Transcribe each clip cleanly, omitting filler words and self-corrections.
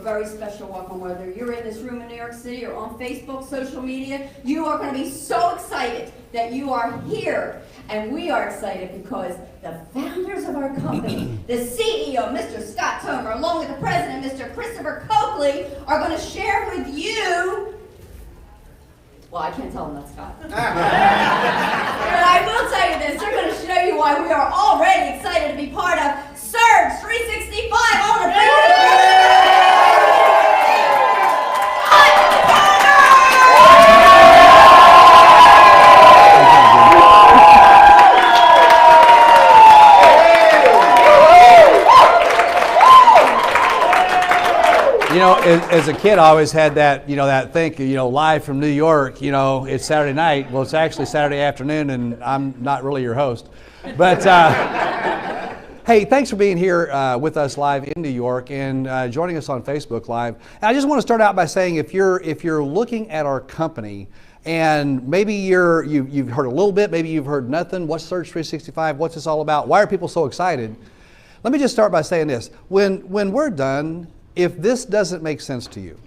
very special welcome. Whether you're in this room in New York City or on Facebook, social media, you are going to be so excited that you are here. And we are excited because the founders of our company, the CEO, Mr. Scott Tomer, along with the president, Mr. Christopher Coakley, are going to share with you. Well, I can't tell them that's Scott. But I will tell you this. They're going to show you why we are already excited to be part of Surge365. I want to bring You know, as a kid, I always had that, that think, live from New York, it's Saturday night. Well, it's actually Saturday afternoon, and I'm not really your host. But, hey, thanks for being here with us live in New York and joining us on Facebook Live. And I just want to start out by saying if you're looking at our company, and maybe you've heard a little bit, maybe you've heard nothing, what's Surge365, what's this all about, why are people so excited? Let me just start by saying this. When we're done, if this doesn't make sense to you,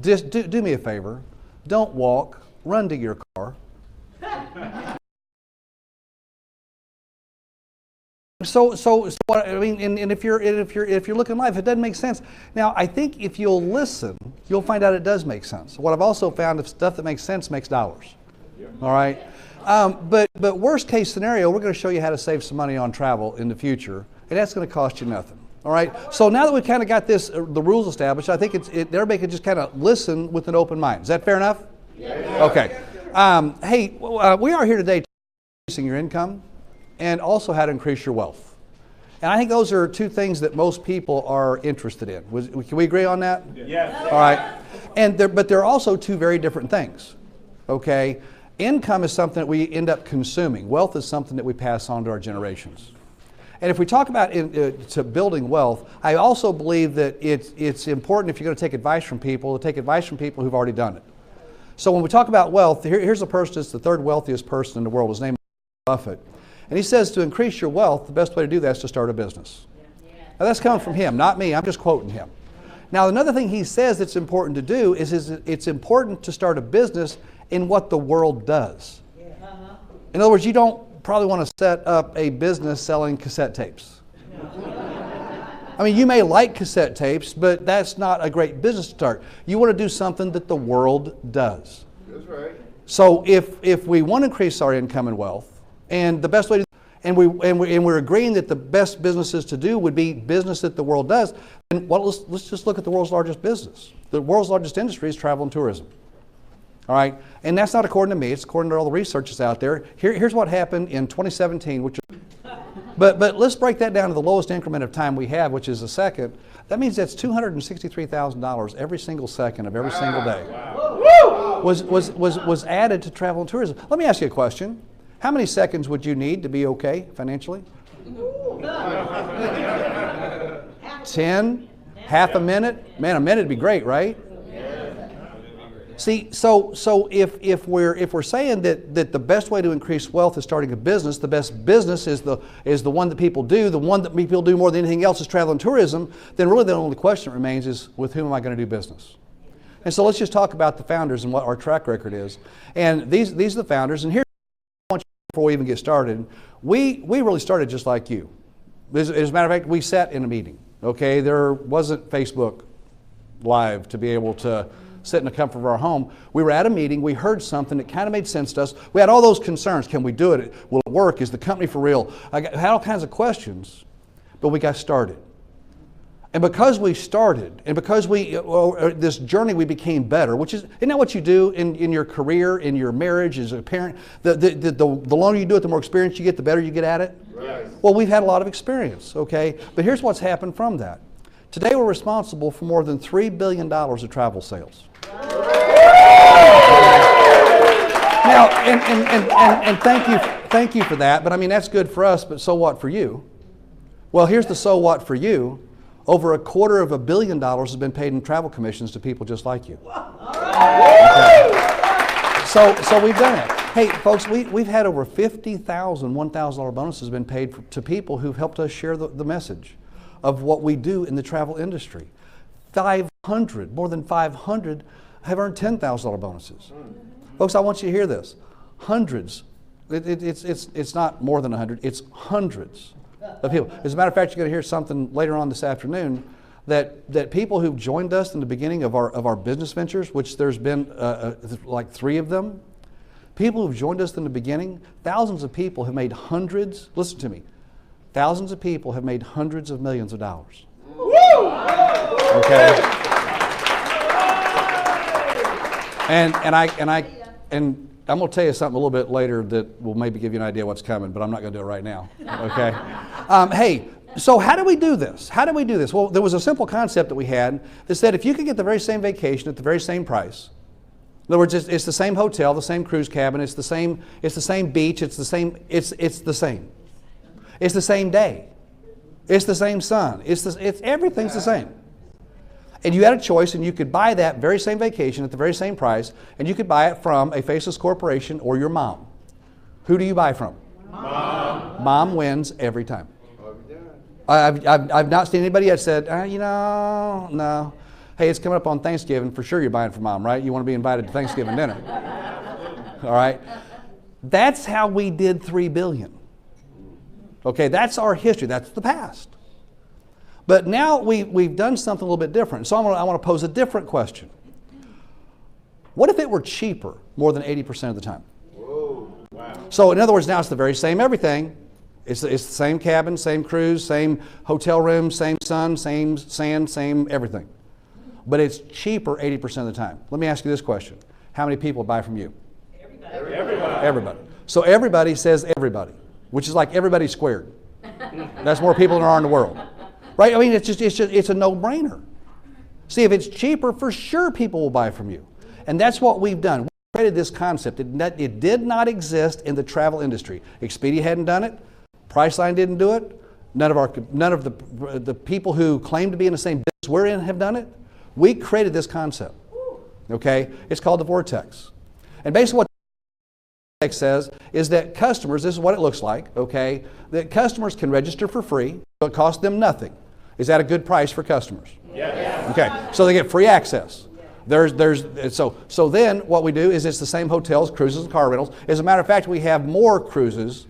just do me a favor. Don't walk, run to your car. So what, I mean, and if you're looking live, it doesn't make sense. Now, I think if you'll listen, you'll find out it does make sense. What I've also found is stuff that makes sense makes dollars. Yeah. All right. But worst case scenario, we're going to show you how to save some money on travel in the future, and that's going to cost you nothing. All right. So now that we've kind of got the rules established, I think everybody can just kind of listen with an open mind. Is that fair enough? Yeah. Okay. Hey, we are here today to increasing your income and also how to increase your wealth. And I think those are two things that most people are interested in. Can we agree on that? Yes. All right. But they're also two very different things. Okay. Income is something that we end up consuming. Wealth is something that we pass on to our generations. And if we talk about to building wealth, I also believe that it's important if you're going to take advice from people, to take advice from people who've already done it. So when we talk about wealth, here's a person that's the third wealthiest person in the world. His name is Buffett. And he says to increase your wealth, the best way to do that is to start a business. Now that's coming from him, not me. I'm just quoting him. Now another thing he says that's important to do is it's important to start a business in what the world does. In other words, you don't probably want to set up a business selling cassette tapes. I mean, you may like cassette tapes, but that's not a great business to start. You want to do something that the world does. That's right. So if we want to increase our income and wealth, and the best way to, and we're agreeing that the best businesses to do would be business that the world does, then let's just look at the world's largest business. The world's largest industry is travel and tourism. All right, and that's not according to me, it's according to all the research that's out there. Here's what happened in 2017, but let's break that down to the lowest increment of time we have, which is a second. That means that's $263,000 every single second of every single day. Wow. Was added to travel and tourism. Let me ask you a question. How many seconds would you need to be okay financially? 10? Half a minute? Man, a minute would be great, right? See, so if we're saying that the best way to increase wealth is starting a business, the best business is the one that people do, the one that people do more than anything else is travel and tourism, then really the only question that remains is, with whom am I going to do business? And so let's just talk about the founders and what our track record is. And these are the founders, and here, before we even get started, we really started just like you. As a matter of fact, we sat in a meeting, okay? There wasn't Facebook Live to be able to sit in the comfort of our home. We were at a meeting, we heard something that kind of made sense to us. We had all those concerns. Can we do it? Will it work? Is the company for real? I had all kinds of questions, but we got started. And because we started, and because this journey we became better, which isn't that what you do in your career, in your marriage, as a parent? The longer you do it, the more experience you get, the better you get at it? Right. Well, we've had a lot of experience, okay? But here's what's happened from that. Today we're responsible for more than $3 billion of travel sales. Now, and thank you for that, but I mean, that's good for us, but so what for you? Well, here's the so what for you. Over $250 million has been paid in travel commissions to people just like you. Okay. So we've done it. Hey, folks, we've had over 50,000 $1,000 bonuses been paid to people who've helped us share the message of what we do in the travel industry. 5 more than 500 have earned $10,000 bonuses. Folks, I want you to hear this. Hundreds, it's not more than 100, it's hundreds of people. As a matter of fact, you're going to hear something later on this afternoon that people who've joined us in the beginning of our business ventures, which there's been like 3 of them, people who've joined us in the beginning, thousands of people have made hundreds, listen to me, thousands of people have made hundreds of millions of dollars. Okay? And I'm going to tell you something a little bit later that will maybe give you an idea what's coming, but I'm not going to do it right now. Okay? Hey, so how do we do this? How do we do this? Well, there was a simple concept that we had that said if you could get the very same vacation at the very same price, in other words, it's the same hotel, the same cruise cabin, it's the same beach, it's the same. It's the same day. It's the same sun. Everything's the same. And you had a choice, and you could buy that very same vacation at the very same price, and you could buy it from a faceless corporation or your mom. Who do you buy from? Mom. Mom wins every time. I've not seen anybody that said, no. Hey, it's coming up on Thanksgiving. For sure you're buying from Mom, right? You want to be invited to Thanksgiving dinner. All right? That's how we did $3 billion. Okay, that's our history. That's the past. But now we've done something a little bit different. So I want to pose a different question. What if it were cheaper more than 80% of the time? Whoa, wow. So in other words, now it's the very same everything. It's the same cabin, same cruise, same hotel room, same sun, same sand, same everything. But it's cheaper 80% of the time. Let me ask you this question. How many people buy from you? Everybody. So everybody says everybody, which is like everybody squared. That's more people than there are in the world. Right? I mean, it's a no-brainer. See, if it's cheaper, for sure people will buy from you. And that's what we've done. We created this concept. It did not exist in the travel industry. Expedia hadn't done it. Priceline didn't do it. None of the people who claim to be in the same business we're in have done it. We created this concept. Okay? It's called the Vortex. And basically what the Vortex says is that customers, this is what it looks like, okay, that customers can register for free, so it costs them nothing. Is that a good price for customers? Yes. Okay, so they get free access. So then what we do is it's the same hotels, cruises, and car rentals. As a matter of fact, we have more cruises,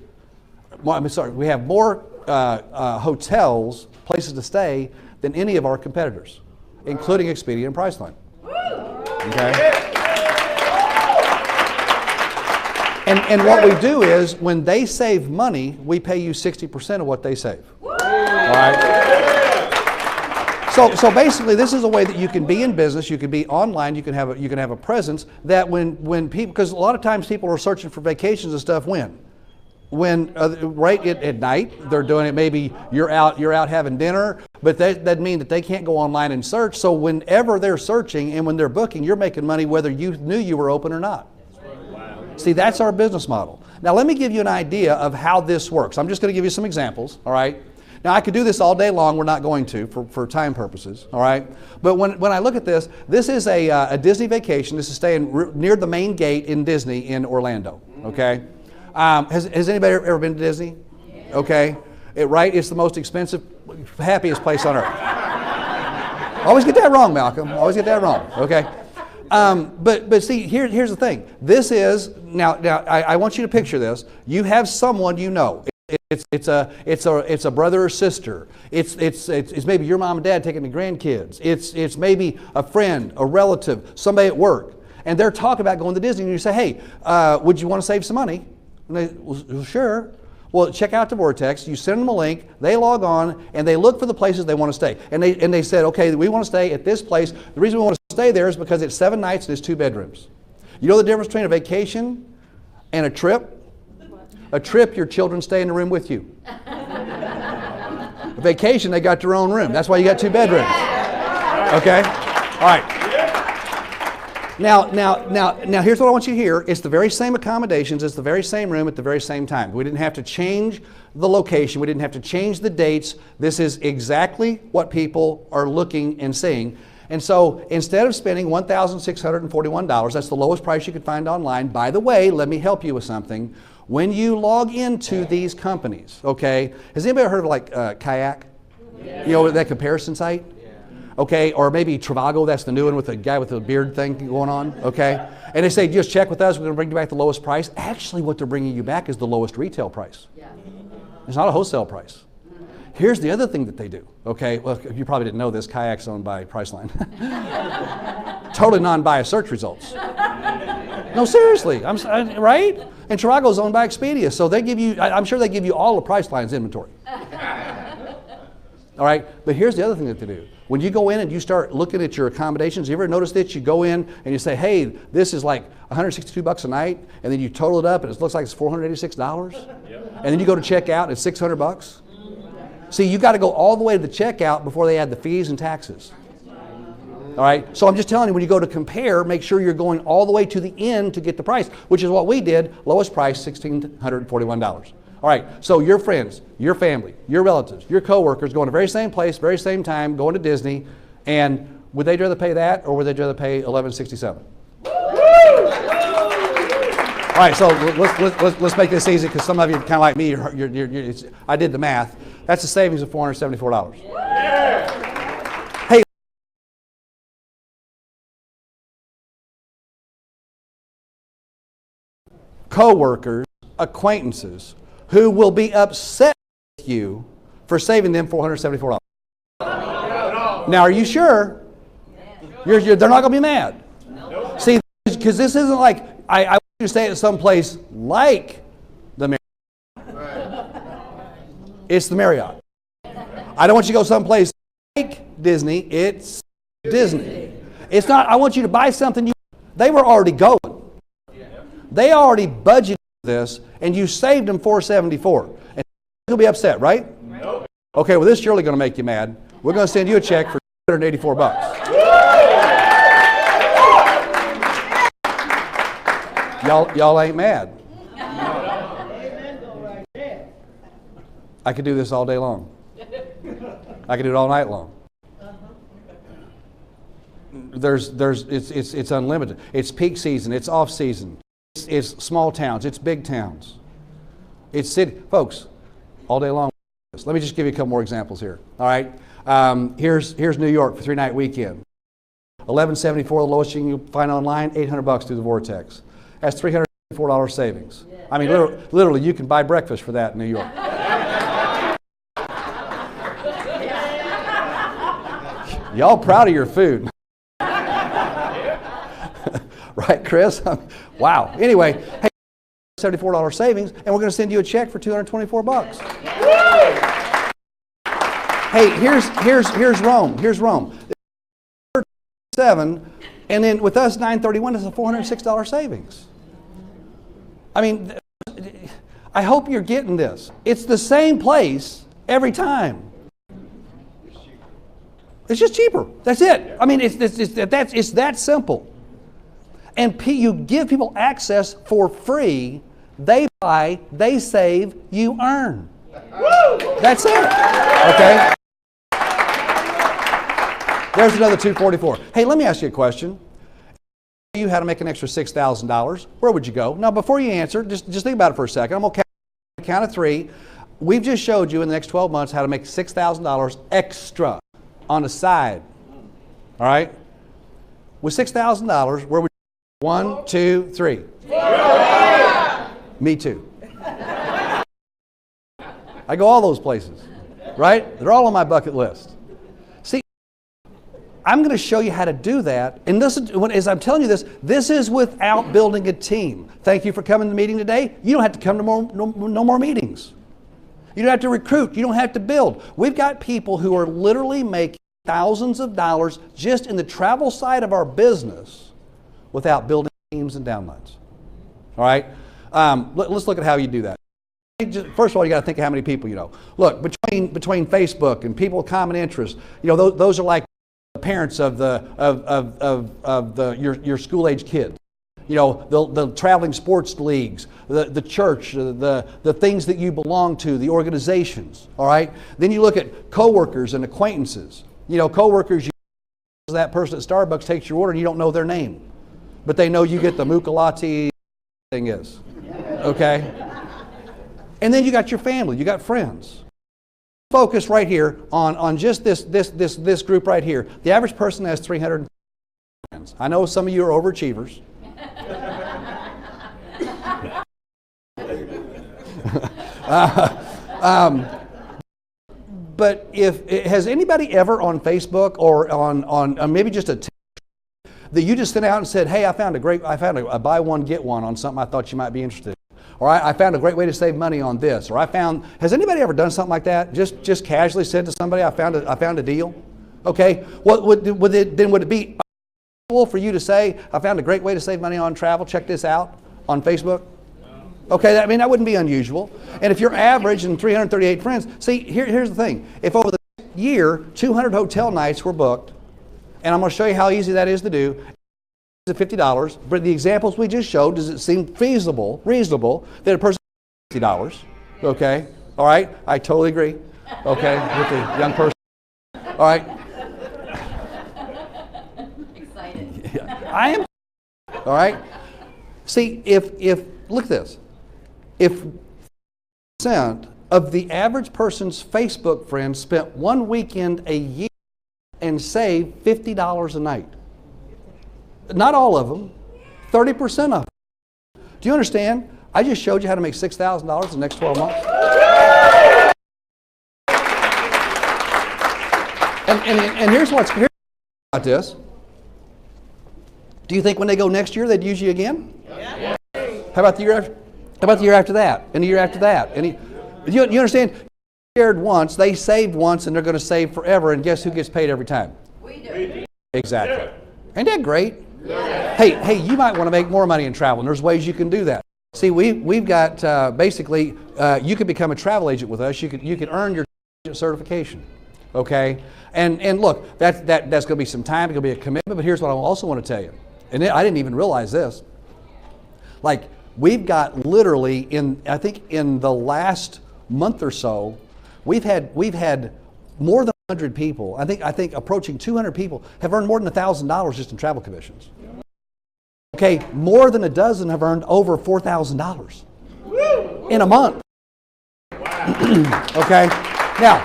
we have more hotels, places to stay, than any of our competitors, including Expedia and Priceline. Okay? And what we do is when they save money, we pay you 60% of what they save. All right? So basically, this is a way that you can be in business, you can be online, you can have a presence that when people, because a lot of times people are searching for vacations and stuff when right at night they're doing it. Maybe you're out having dinner, but that means that they can't go online and search. So whenever they're searching and when they're booking, you're making money whether you knew you were open or not. Wow. See, that's our business model. Now let me give you an idea of how this works. I'm just going to give you some examples. All right. Now I could do this all day long. We're not going to for time purposes. All right. But when I look at this is a Disney vacation. This is staying near the main gate in Disney in Orlando. Okay. Has anybody ever been to Disney? Okay. Right? It's the most expensive, happiest place on earth. I always get that wrong, Malcolm. I always get that wrong. Okay. But see, here's the thing. This is now. I want you to picture this. You have someone you know. It's a brother or sister. It's maybe your mom and dad taking the grandkids. It's maybe a friend, a relative, somebody at work, and they're talking about going to Disney. And you say, hey, would you want to save some money? And they, well, sure. Well, check out the Vortex. You send them a link. They log on and they look for the places they want to stay. And they said, okay, we want to stay at this place. The reason we want to stay there is because it's 7 nights and it's 2 bedrooms. You know the difference between a vacation and a trip? A trip, your children stay in the room with you. A vacation, they got their own room. That's why you got 2 bedrooms. Okay? All right. Now, here's what I want you to hear. It's the very same accommodations. It's the very same room at the very same time. We didn't have to change the location. We didn't have to change the dates. This is exactly what people are looking and seeing. And so instead of spending $1,641, that's the lowest price you could find online. By the way, let me help you with something. When you log into these companies, okay, has anybody heard of like Kayak? Yeah. You know, that comparison site? okay, or maybe Trivago, that's the new one with the guy with the beard thing going on, okay? And they say, just check with us, we're going to bring you back the lowest price. Actually, what they're bringing you back is the lowest retail price. It's not a wholesale price. Here's the other thing that they do, okay? Well, you probably didn't know this, Kayak's owned by Priceline. Totally non-biased search results. No, seriously, right? And Trivago's owned by Expedia, so they give you, I'm sure they give you all of Priceline's inventory. All right, but here's the other thing that they do. When you go in and you start looking at your accommodations, you ever notice that you go in and you say, hey, this is like $162 a night, and then you total it up and it looks like it's $486, and then you go to check out and it's $600? See, you got to go all the way to the checkout before they add the fees and taxes. All right, so I'm just telling you, when you go to compare, make sure you're going all the way to the end to get the price, which is what we did, lowest price, $1,641. All right, so your friends, your family, your relatives, your coworkers going to the very same place, very same time, going to Disney, and would they rather pay that or would they rather pay $1,167? All right, so let's make this easy because some of you kind of like me, I did the math. That's a savings of $474. Hey, coworkers, acquaintances, who will be upset with you for saving them $474. Now, are you sure? They're not going to be mad. See, because this isn't like, I want you to stay at some place like the Marriott. It's the Marriott. I don't want you to go someplace like Disney. It's Disney. It's not, I want you to buy something they were already going. They already budgeted this, and you saved them $474. And you'll be upset, right? Nope. Okay, well, this is surely going to make you mad. We're going to send you a check for $284. Y'all ain't mad. I could do this all day long. I could do it all night long. It's unlimited. It's peak season. It's off season. It's small towns. It's big towns. It's city. Folks, all day long. Let me just give you a couple more examples here. All right. Here's New York for 3-night weekend. $1,174, the lowest you can find online. $800 through the Vortex. That's $304 savings. I mean, literally, you can buy breakfast for that in New York. Y'all proud of your food. Right, Chris? Wow. Anyway, hey, $74 savings, and we're going to send you a check for $224. Hey, here's Rome. Here's Rome. 7, and then with us 931 is a $406 savings. I mean, I hope you're getting this. It's the same place every time. It's just cheaper. That's it. I mean, it's that simple. And you give people access for free. They buy, they save, you earn. That's it. Okay? There's another $244. Hey, let me ask you a question. If you had to make an extra $6,000, where would you go? Now, before you answer, just think about it for a second. I'm going to count of 3. We've just showed you in the next 12 months how to make $6,000 extra on the side. All right? With $6,000, where would you go? 1, 2, 3. Yeah. Me too. I go all those places, right? They're all on my bucket list. See, I'm going to show you how to do that. And this, as I'm telling you this is without building a team. Thank you for coming to the meeting today. You don't have to come to no more meetings. You don't have to recruit. You don't have to build. We've got people who are literally making thousands of dollars just in the travel side of our business without building teams and downlines. All right? Let's look at how you do that. First of all, you got to think of how many people you know. Look, between Facebook and people with common interests, you know, those are like the parents of your school age kid. You know, the traveling sports leagues, the church, the things that you belong to, the organizations. All right. Then you look at coworkers and acquaintances. You know, coworkers, that person at Starbucks takes your order and you don't know their name, but they know you get the mocha latte thing is. Okay. And then you got your family, you got friends. focus right here on just this group right here. The average person has 300 friends. I know some of you are overachievers. But has anybody ever on Facebook or on maybe just a text that you just sent out and said, hey, I found a buy one get one on something I thought you might be interested in, or I found a great way to save money on this, or has anybody ever done something like that? Just casually said to somebody, I found a deal. Okay, would it be unusual for you to say, I found a great way to save money on travel? Check this out on Facebook. Okay, that wouldn't be unusual. And if you're average and 338 friends, see, here's the thing. If over the next year, 200 hotel nights were booked, and I'm going to show you how easy that is to do, it's $50, but the examples we just showed, does it seem reasonable that a person $50? Okay, all right, I totally agree, okay, with the young person. All right. Excited. Yeah, I am. All right. See, if look at this. If 50% of the average person's Facebook friends spent one weekend a year and saved $50 a night, not all of them, 30% of them. Do you understand? I just showed you how to make $6,000 in the next 12 months. And here's what's about this. Do you think when they go next year they'd use you again? Yeah. How about the year after? How about the year after that? And the year after that? And you understand? They shared once, they saved once, and they're going to save forever. And guess who gets paid every time? We do. Exactly. Ain't that great? Yeah. Hey, you might want to make more money in travel, and there's ways you can do that. See, we've got basically you could become a travel agent with us. You could earn your certification. Okay, and look, that's going to be some time. It's going to be a commitment. But here's what I also want to tell you, and I didn't even realize this. Like, we've got literally I think in the last month or so, we've had more than 100 people. I think approaching 200 people have earned more than $1,000 just in travel commissions. Okay, more than a dozen have earned over $4,000 in a month. Okay, now.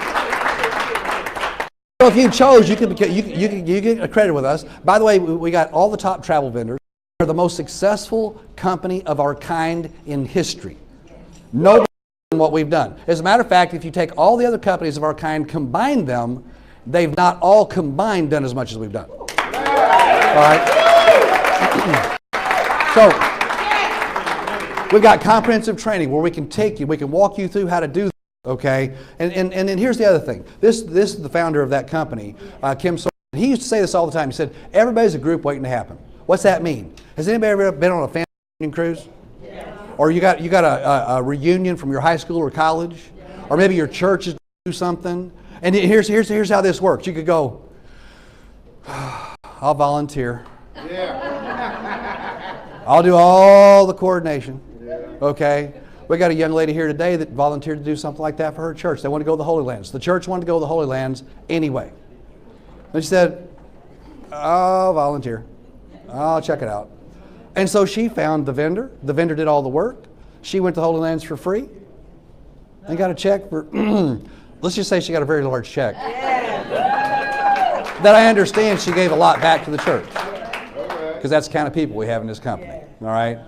So if you chose, you get accredited with us. By the way, we got all the top travel vendors. We're the most successful company of our kind in history. Nobody done what we've done. As a matter of fact, if you take all the other companies of our kind, combine them, they've not all combined done as much as we've done. All right. So we've got comprehensive training where we can take you, we can walk you through how to do. Okay, and then here's the other thing. This is the founder of that company, Kim. He used to say this all the time. He said, "Everybody's a group waiting to happen." What's that mean? Has anybody ever been on a family reunion cruise? Yes. Or you got a reunion from your high school or college, or maybe your church is do something. And here's how this works. You could go, "I'll volunteer. Yeah. I'll do all the coordination." Yeah. Okay. We got a young lady here today that volunteered to do something like that for her church. They wanted to go to the Holy Lands. The church wanted to go to the Holy Lands anyway. And she said, "I'll volunteer. I'll check it out." And so she found the vendor. The vendor did all the work. She went to the Holy Lands for free and got a check for, let's just say she got a very large check. That I understand she gave a lot back to the church. Because that's the kind of people we have in this company. All right?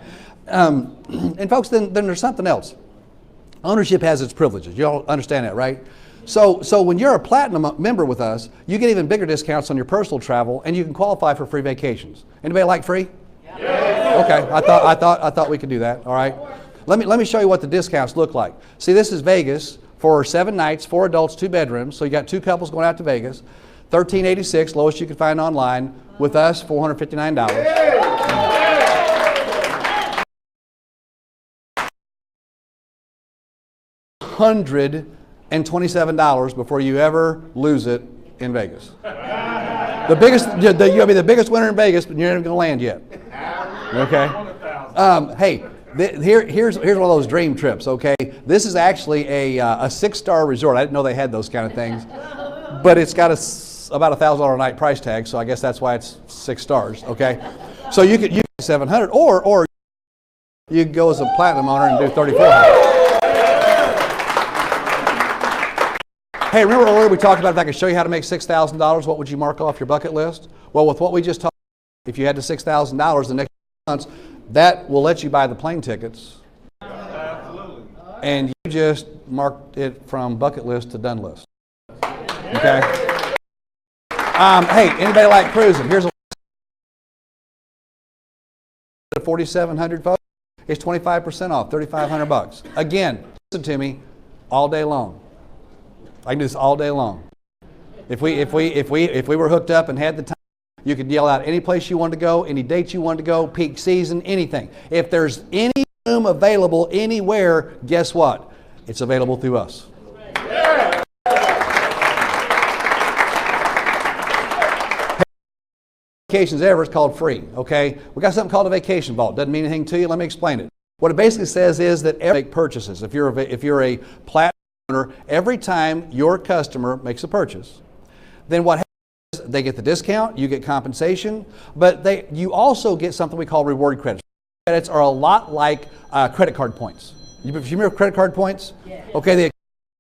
And folks, then there's something else. Ownership has its privileges. You all understand that, right? So when you're a platinum member with us, you get even bigger discounts on your personal travel, and you can qualify for free vacations. Anybody like free? Yeah. Okay, I thought we could do that. All right. Let me show you what the discounts look like. See, this is Vegas for 7 nights, 4 adults, 2 bedrooms. So you got 2 couples going out to Vegas. $1,386, lowest you can find online. With us, $459. $127 before you ever lose it in Vegas. The biggest, you'll be the biggest winner in Vegas, but you're not even going to land yet. Okay. Hey, here's one of those dream trips. Okay, this is actually a 6-star resort. I didn't know they had those kind of things, but it's got about $1,000 a night price tag, so I guess that's why it's 6 stars. Okay, so you could 700, or you could go as a platinum owner and do 3,400. Hey, remember earlier we talked about if I could show you how to make $6,000, what would you mark off your bucket list? Well, with what we just talked about, if you had the $6,000 the next months, that will let you buy the plane tickets. Absolutely. And you just marked it from bucket list to done list. Okay? Hey, anybody like cruising? Here's a 4,700 folks. It's 25% off, $3,500. Again, listen to me, all day long. I can do this all day long. If we were hooked up and had the time, you could yell out any place you wanted to go, any dates you wanted to go, peak season, anything. If there's any room available anywhere, guess what? It's available through us. Yeah. Vacations ever is called free. Okay, we got something called a vacation vault. Doesn't mean anything to you. Let me explain it. What it basically says is that make purchases. If you're a platinum owner, every time your customer makes a purchase, then what happens? They get the discount, you get compensation, but you also get something we call reward credits. Credits are a lot like credit card points. You remember credit card points? Yeah. Okay, they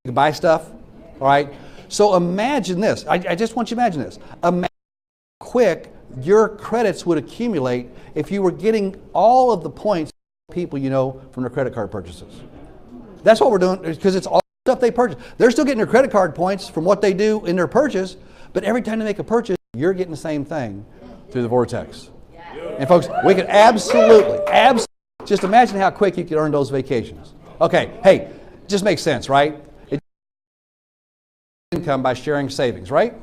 can buy stuff. All right. So imagine this. I just want you to imagine this. Imagine how quick your credits would accumulate if you were getting all of the points people you know from their credit card purchases. That's what we're doing because it's all stuff they purchase. They're still getting their credit card points from what they do in their purchase. But every time they make a purchase, you're getting the same thing through the vortex. And folks, we could absolutely, just imagine how quick you could earn those vacations. Okay, hey, just makes sense, right? It's income by sharing savings, right?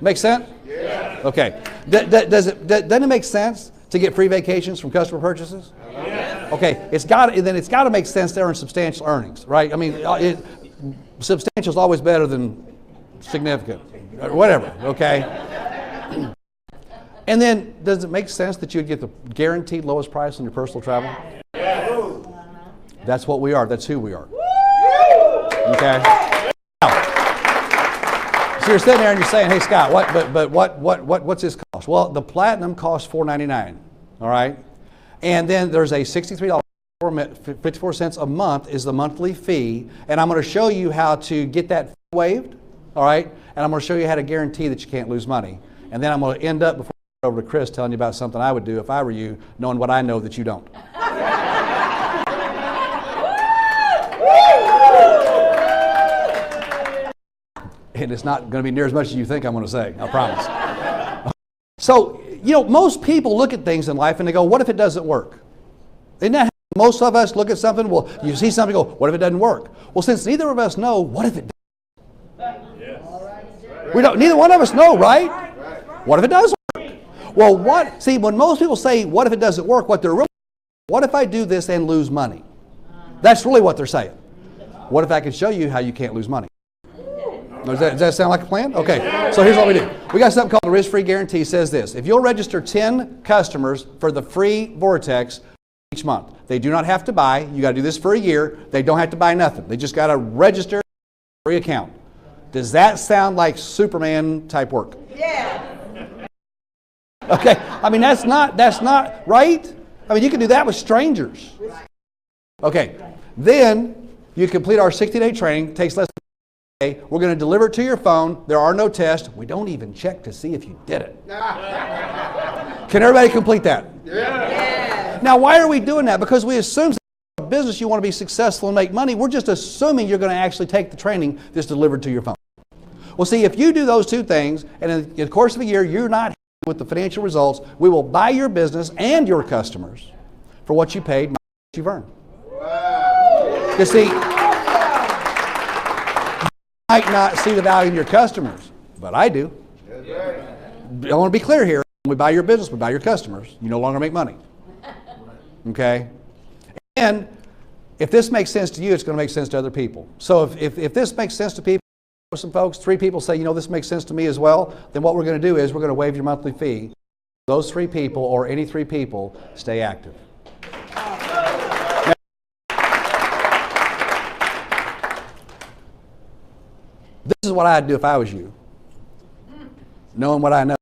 Makes sense? Yeah. Okay. Doesn't it make sense to get free vacations from customer purchases? Yeah. Okay, it's got to make sense to earn substantial earnings, right? I mean, substantial is always better than significant. Whatever, okay? And then, does it make sense that you'd get the guaranteed lowest price on your personal travel? Yeah. That's what we are. That's who we are. Okay? Now, so you're sitting there and you're saying, hey, Scott, what's this cost? Well, the platinum costs $4.99, all right? And then there's a $63.54 a month is the monthly fee, and I'm going to show you how to get that waived, all right? And I'm going to show you how to guarantee that you can't lose money. And then I'm going to end up before I go over to Chris telling you about something I would do if I were you, knowing what I know that you don't. And it's not going to be near as much as you think I'm going to say, I promise. So, most people look at things in life and they go, what if it doesn't work? Isn't that how most of us look at something? Well, you see something and go, what if it doesn't work? Well, since neither of us know, what if it does? Neither one of us know, right? What if it does work? Well, when most people say, what if it doesn't work, what they're really saying, what if I do this and lose money? That's really what they're saying. What if I can show you how you can't lose money? Does that sound like a plan? Okay, so here's what we do. We got something called the risk-free guarantee. It says this: if you'll register 10 customers for the free vortex each month, they do not have to buy. You got to do this for a year. They don't have to buy nothing. They just got to register a free account. Does that sound like Superman type work? Yeah. Okay. I mean, that's not right. I mean, you can do that with strangers. Okay. Then you complete our 60-day training. It takes less than a day. We're going to deliver it to your phone. There are no tests. We don't even check to see if you did it. Can everybody complete that? Yeah. Now, why are we doing that? Because we assume business you want to be successful and make money. We're just assuming you're going to actually take the training that's delivered to your phone. Well, see, if you do those two things, and in the course of a year you're not happy with the financial results, we will buy your business and your customers for what you paid, not what you've earned. Wow. You see, you might not see the value in your customers, but I do. I want to be clear here. When we buy your business, we buy your customers. You no longer make money. Okay? And if this makes sense to you, it's going to make sense to other people. So if this makes sense to people, some folks, 3 people say, this makes sense to me as well, then what we're going to do is we're going to waive your monthly fee. Those 3 people or any 3 people stay active. Now, this is what I'd do if I was you, knowing what I know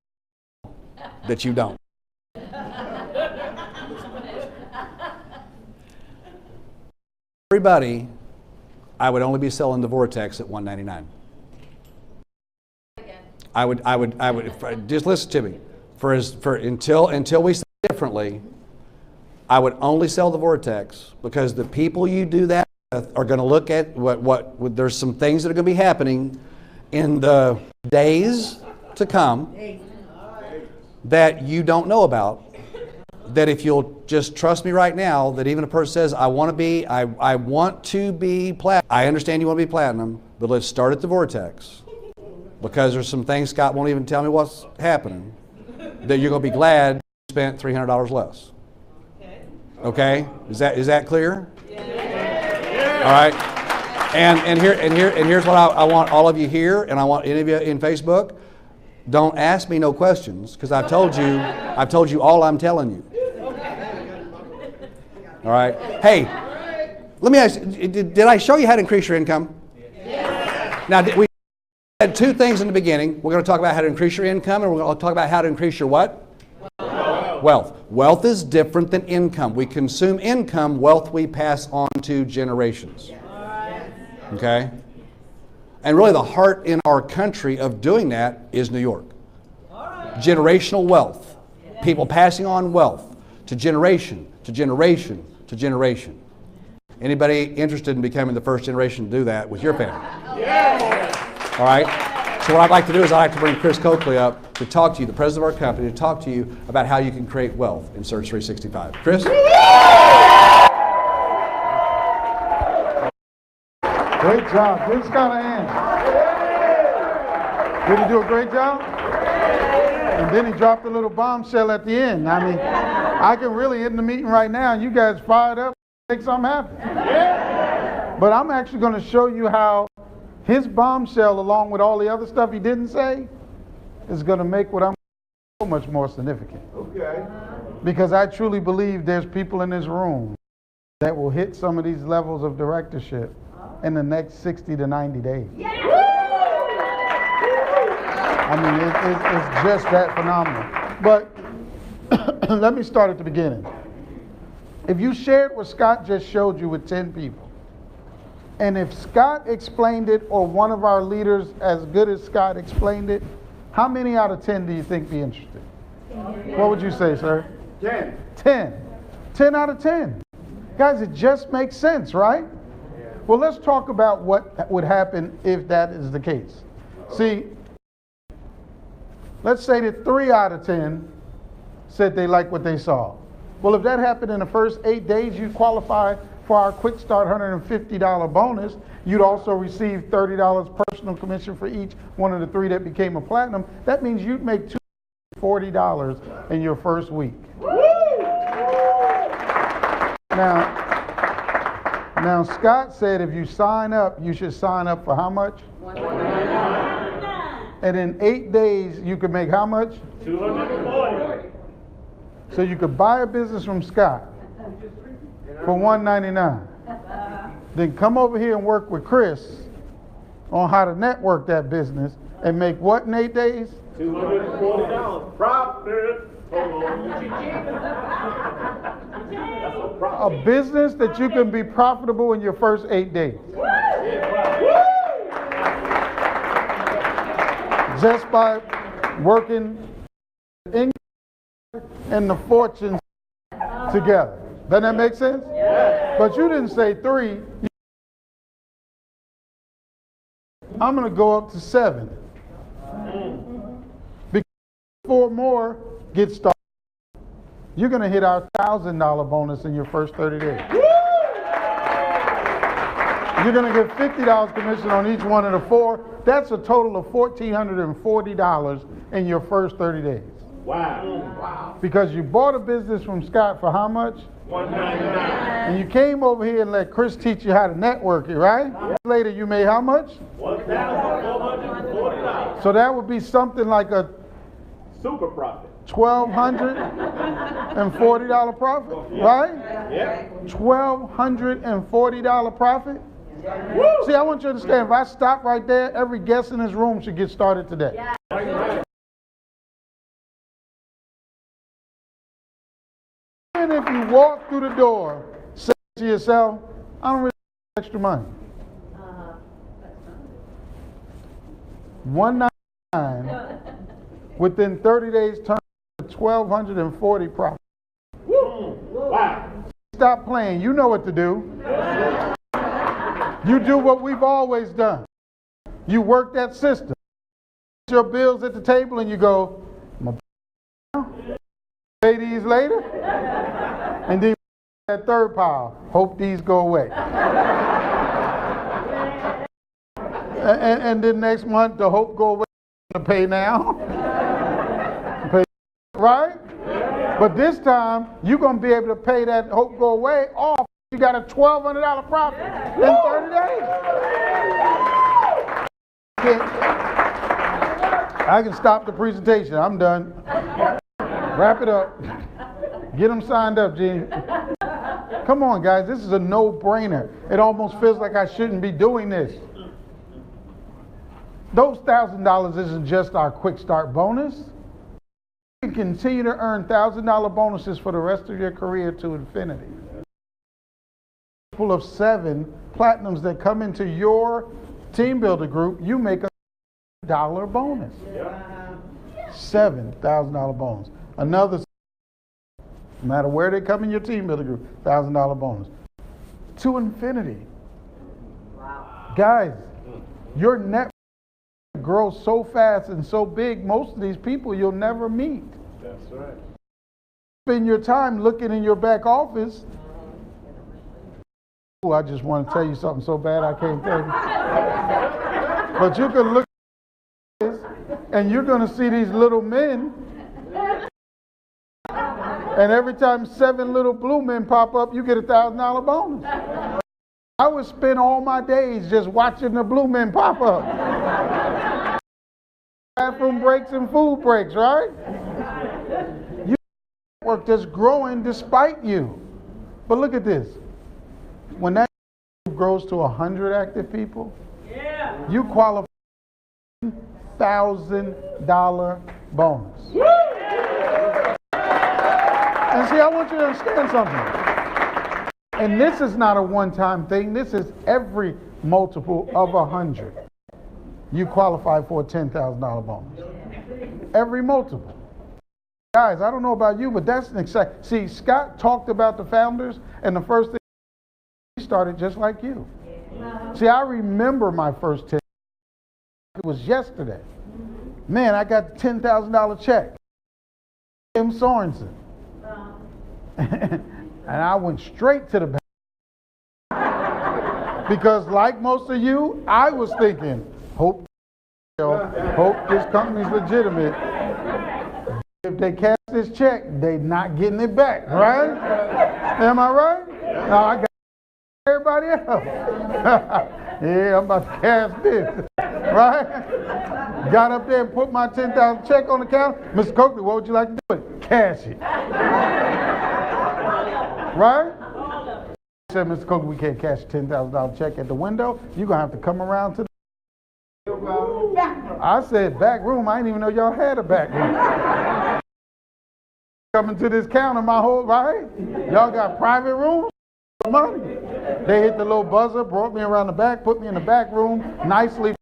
that you don't. Everybody, I would only be selling the vortex at $199. just listen to me. Until we say differently, I would only sell the Vortex, because the people you do that with are going to look at what there's some things that are going to be happening in the days to come that you don't know about. That if you'll just trust me right now, that even a person says, I want to be platinum. I understand you want to be platinum, but let's start at the Vortex, because there's some things Scott won't even tell me what's happening, that you're going to be glad you spent $300 less. Okay? Is that clear? Yeah. All right. And here's what I want all of you here, and I want any of you in Facebook. Don't ask me no questions, because I've told you all I'm telling you. All right. Hey, let me ask you, did I show you how to increase your income? Yes. Now, we had two things in the beginning. We're going to talk about how to increase your income, and we're going to talk about how to increase your what? Wealth. Wealth is different than income. We consume income. Wealth we pass on to generations. Okay? And really the heart in our country of doing that is New York. Generational wealth. People passing on wealth to generation, to generation, to generation. Anybody interested in becoming the first generation to do that with your family? All right? So what I'd like to do is I'd like to bring Chris Coakley up to talk to you, the president of our company, to talk to you about how you can create wealth in Surge365. Chris? Great job. Give Scott a hand. Did he do a great job? And then he dropped a little bombshell at the end. I mean, I can really end the meeting right now and you guys fired up, make something happen. But I'm actually going to show you how his bombshell, along with all the other stuff he didn't say, is going to make what I'm so much more significant. Okay. Because I truly believe there's people in this room that will hit some of these levels of directorship in the next 60 to 90 days. I mean, it's just that phenomenal. But let me start at the beginning. If you shared what Scott just showed you with 10 people, and if Scott explained it, or one of our leaders as good as Scott explained it, how many out of 10 do you think be interested? What would you say, sir? 10. 10. 10 out of 10. Guys, it just makes sense, right? Well, let's talk about what would happen if that is the case. See, let's say that 3 out of 10 said they like what they saw. Well, if that happened in the first 8 days, you'd qualify for our Quick Start $150 bonus. You'd also receive $30 personal commission for each one of the 3 that became a platinum. That means you'd make $240 in your first week. Now, Scott said if you sign up, you should sign up for how much? $199. And in 8 days, you could make how much? $240. So you could buy a business from Scott for $199. Then come over here and work with Chris on how to network that business and make what in 8 days? $240. Profit. A business that you can be profitable in your first 8 days. Just by working income and the fortunes together. Doesn't that make sense? Yeah. But you didn't say 3. I'm going to go up to 7. Because 4 more get started. You're going to hit our $1,000 bonus in your first 30 days. You're going to get $50 commission on each one of the 4. That's a total of $1,440 in your first 30 days. Wow. Because you bought a business from Scott for how much? $199. And you came over here and let Chris teach you how to network it, right? Later you made how much? $1,440. So that would be something like a super profit. $1,240 profit, right? Yeah. $1,240 profit. Yeah. See, I want you to understand, if I stop right there, every guest in this room should get started today. Yeah. Even if you walk through the door, say to yourself, I don't really have extra money. $199 within 30 days turned to 1,240 profit. Wow. Stop playing. You know what to do. You do what we've always done. You work that system. Your bills at the table and you go, pay these later, and then that third pile, hope these go away. And then next month, the hope go away, to pay now. Pay, right? But this time, you're going to be able to pay that hope go away off. You got a $1,200 profit in 30 days. I can stop the presentation. I'm done. Wrap it up. Get them signed up, Gene. Come on, guys. This is a no-brainer. It almost feels like I shouldn't be doing this. Those $1,000 isn't just our quick start bonus. You can continue to earn $1,000 bonuses for the rest of your career to infinity. Of 7 platinums that come into your team builder group, you make $1 bonus. $7,000 bonus. Another, no matter where they come in your team builder group, $1,000 bonus. To infinity. Wow. Guys, your network grows so fast and so big, most of these people you'll never meet. That's right. Spend your time looking in your back office. Ooh, I just want to tell you something so bad I can't tell you. But you can look at this and you're going to see these little men. And every time 7 little blue men pop up, you get a $1,000 bonus. I would spend all my days just watching the blue men pop up. Bathroom breaks and food breaks, right? You work that's growing despite you. But look at this. When that grows to 100 active people, you qualify for $1,000 bonus. And see, I want you to understand something. And this is not a one-time thing. This is every multiple of 100. You qualify for a $10,000 bonus. Every multiple. Guys, I don't know about you, but that's an exciting. See, Scott talked about the founders, and the first thing he started just like you. See, I remember my first 10. It was yesterday. Man, I got the $10,000 check. Tim Sorensen. And I went straight to the bank. Because like most of you, I was thinking, hope this company's legitimate. If they cash this check, they're not getting it back, right? Am I right? No, I got everybody else. Yeah, I'm about to cash this, right? Got up there and put my $10,000 check on the counter. Mr. Coakley, what would you like to do with it? Cash it. Right? I said, Mr. Coakley, we can't cash a $10,000 check at the window. You're going to have to come around to the I said, back room. I didn't even know y'all had a back room. Coming to this counter my whole, right? Y'all got private rooms? Money. They hit the little buzzer, brought me around the back, put me in the back room, nicely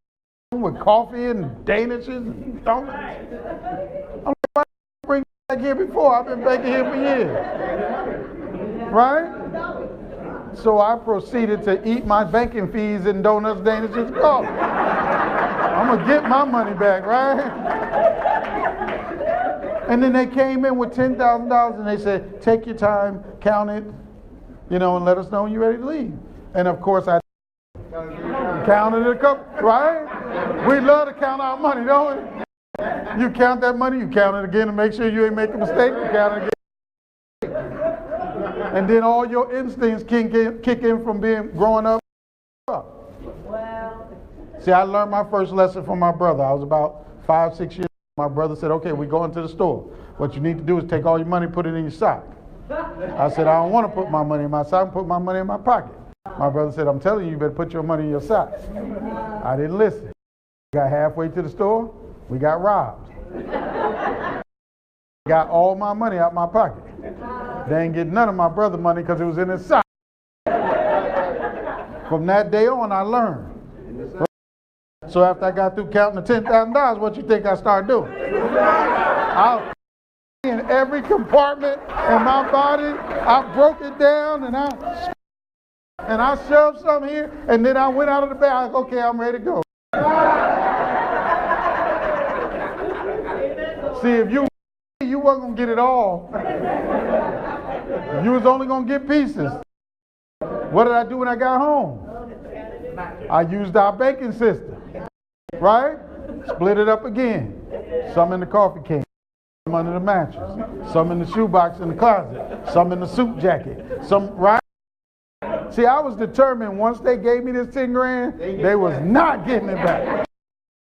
with coffee and danishes and donuts. I'm like, why didn't you bring back here before? I've been back here for years. Right? So I proceeded to eat my banking fees and donuts, danishes, coffee. I'm going to get my money back, right? And then they came in with $10,000 and they said, take your time, count it, you know, and let us know when you're ready to leave. And of course, I counted it a couple, right? We love to count our money, don't we? You count that money, you count it again to make sure you ain't make a mistake, you count it again. And then all your instincts kick in from growing up. Wow. See, I learned my first lesson from my brother. I was about 5, 6 years old. My brother said, okay, we're going to the store. What you need to do is take all your money, put it in your sock. I said, I don't want to put my money in my sock, put my money in my pocket. My brother said, I'm telling you, you better put your money in your sock. I didn't listen. We got halfway to the store, we got robbed. Got all my money out my pocket. They ain't get none of my brother's money because it was in his sock. From that day on, I learned. So after I got through counting the $10,000, what you think I started doing? I in every compartment in my body, I broke it down and I shoved some here, and then I went out of the bed. I was okay, I'm ready to go. See, if you wasn't gonna get it all. You was only gonna get pieces. What did I do when I got home? I used our baking system, right? Split it up again. Some in the coffee can, some under the mattress, some in the shoebox in the closet, some in the suit jacket, some, right? See, I was determined once they gave me this 10 grand, they was not getting it back.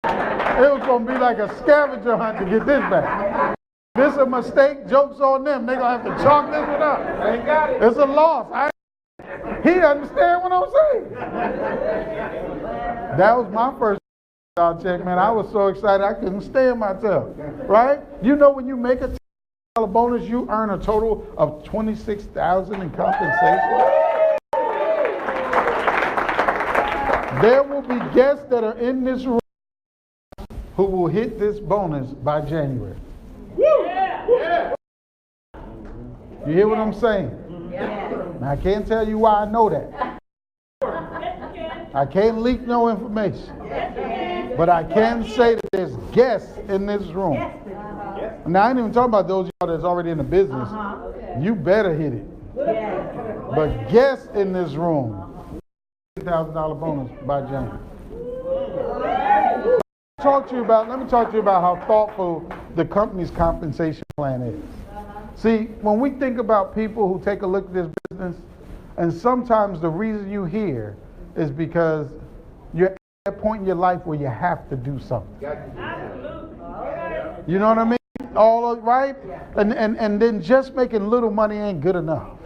It was going to be like a scavenger hunt to get this back. This a mistake, joke's on them. They're going to have to chalk this one up. It's a loss. He understand what I'm saying. That was my first check, man. I was so excited I couldn't stand myself, right? You know when you make a $10 bonus, you earn a total of $26,000 in compensation. There will be guests that are in this room who will hit this bonus by January. You hear what I'm saying? Now, I can't tell you why I know that. I can't leak no information. But I can say that there's guests in this room. Now, I ain't even talking about those of y'all that's already in the business. You better hit it. But guests in this room, $10,000 bonus by January. Let me talk to you about how thoughtful the company's compensation plan is. See, when we think about people who take a look at this business, and sometimes the reason you hear is because you're at a point in your life where you have to do something. You know what I mean? All right? And then just making little money ain't good enough.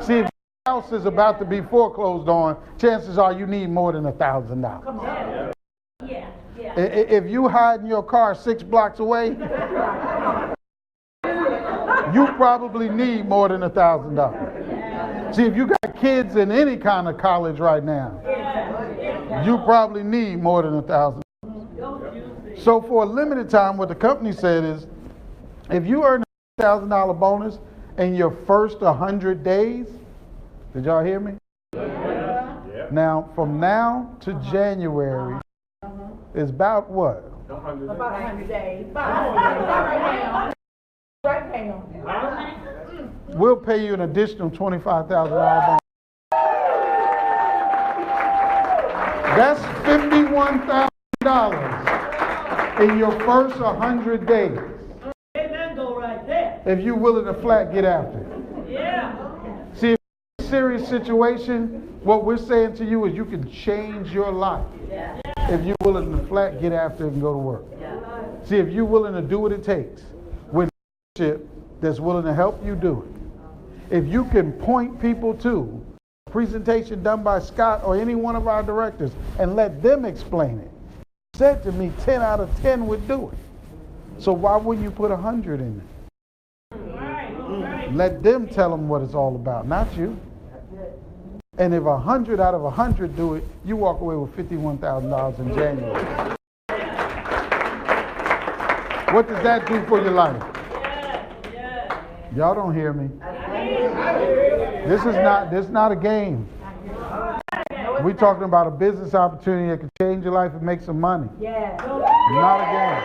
See, if your house is about to be foreclosed on, chances are you need more than $1,000. If you hide in your car 6 blocks away, you probably need more than $1,000. See, if you got kids in any kind of college right now, you probably need more than $1,000. So for a limited time, what the company said is, if you earn a $1,000 bonus in your first 100 days, did y'all hear me? Now, from now to January, is about what? About 100 days. Right now. We'll pay you an additional $25,000 bonus. That's $51,000 in your first 100 days. Amen, go right there. If you're willing to flat get after it. Yeah. See, if it's a serious situation, what we're saying to you is you can change your life. Yeah. If you're willing to flat get after it and go to work. See, if you're willing to do what it takes with leadership that's willing to help you do it. If you can point people to a presentation done by Scott or any one of our directors and let them explain it. He said to me 10 out of 10 would do it. So why wouldn't you put 100 in it? Let them tell them what it's all about, not you. And if 100 out of 100 do it, you walk away with $51,000 in January. What does that do for your life? Y'all don't hear me. This is not a game. We're talking about a business opportunity that can change your life and make some money. Not a game.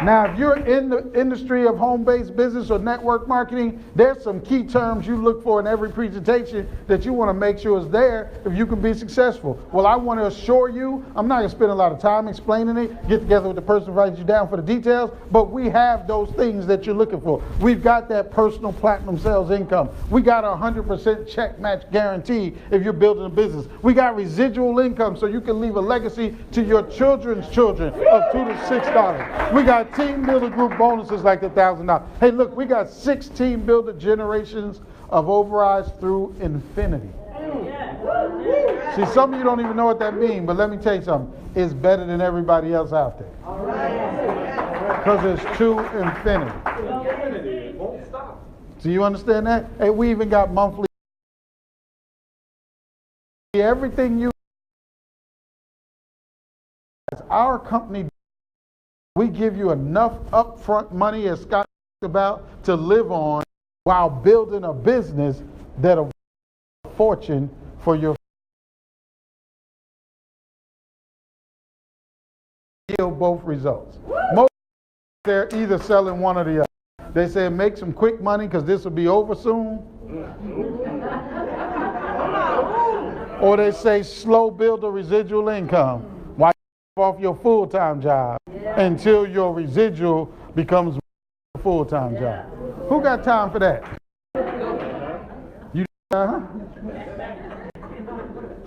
Now, if you're in the industry of home-based business or network marketing, there's some key terms you look for in every presentation that you want to make sure is there if you can be successful. Well, I want to assure you, I'm not going to spend a lot of time explaining it, get together with the person who writes you down for the details, but we have those things that you're looking for. We've got that personal platinum sales income. We got a 100% check match guarantee if you're building a business. We got residual income so you can leave a legacy to your children's children of $2 to $6. We got team builder group bonuses like the $1,000. Hey, look, we got 6 team builder generations of overrides through infinity. See, some of you don't even know what that means, but let me tell you something. It's better than everybody else out there. Because it's to infinity. So you understand that? Hey, we even got monthly everything you, our company, we give you enough upfront money, as Scott talked about, to live on while building a business that'll be a fortune for your yield both results. Most they're either selling one or the other. They say make some quick money because this will be over soon. Or they say slow build a residual income while you off your full-time job until your residual becomes a full-time job. Who got time for that? You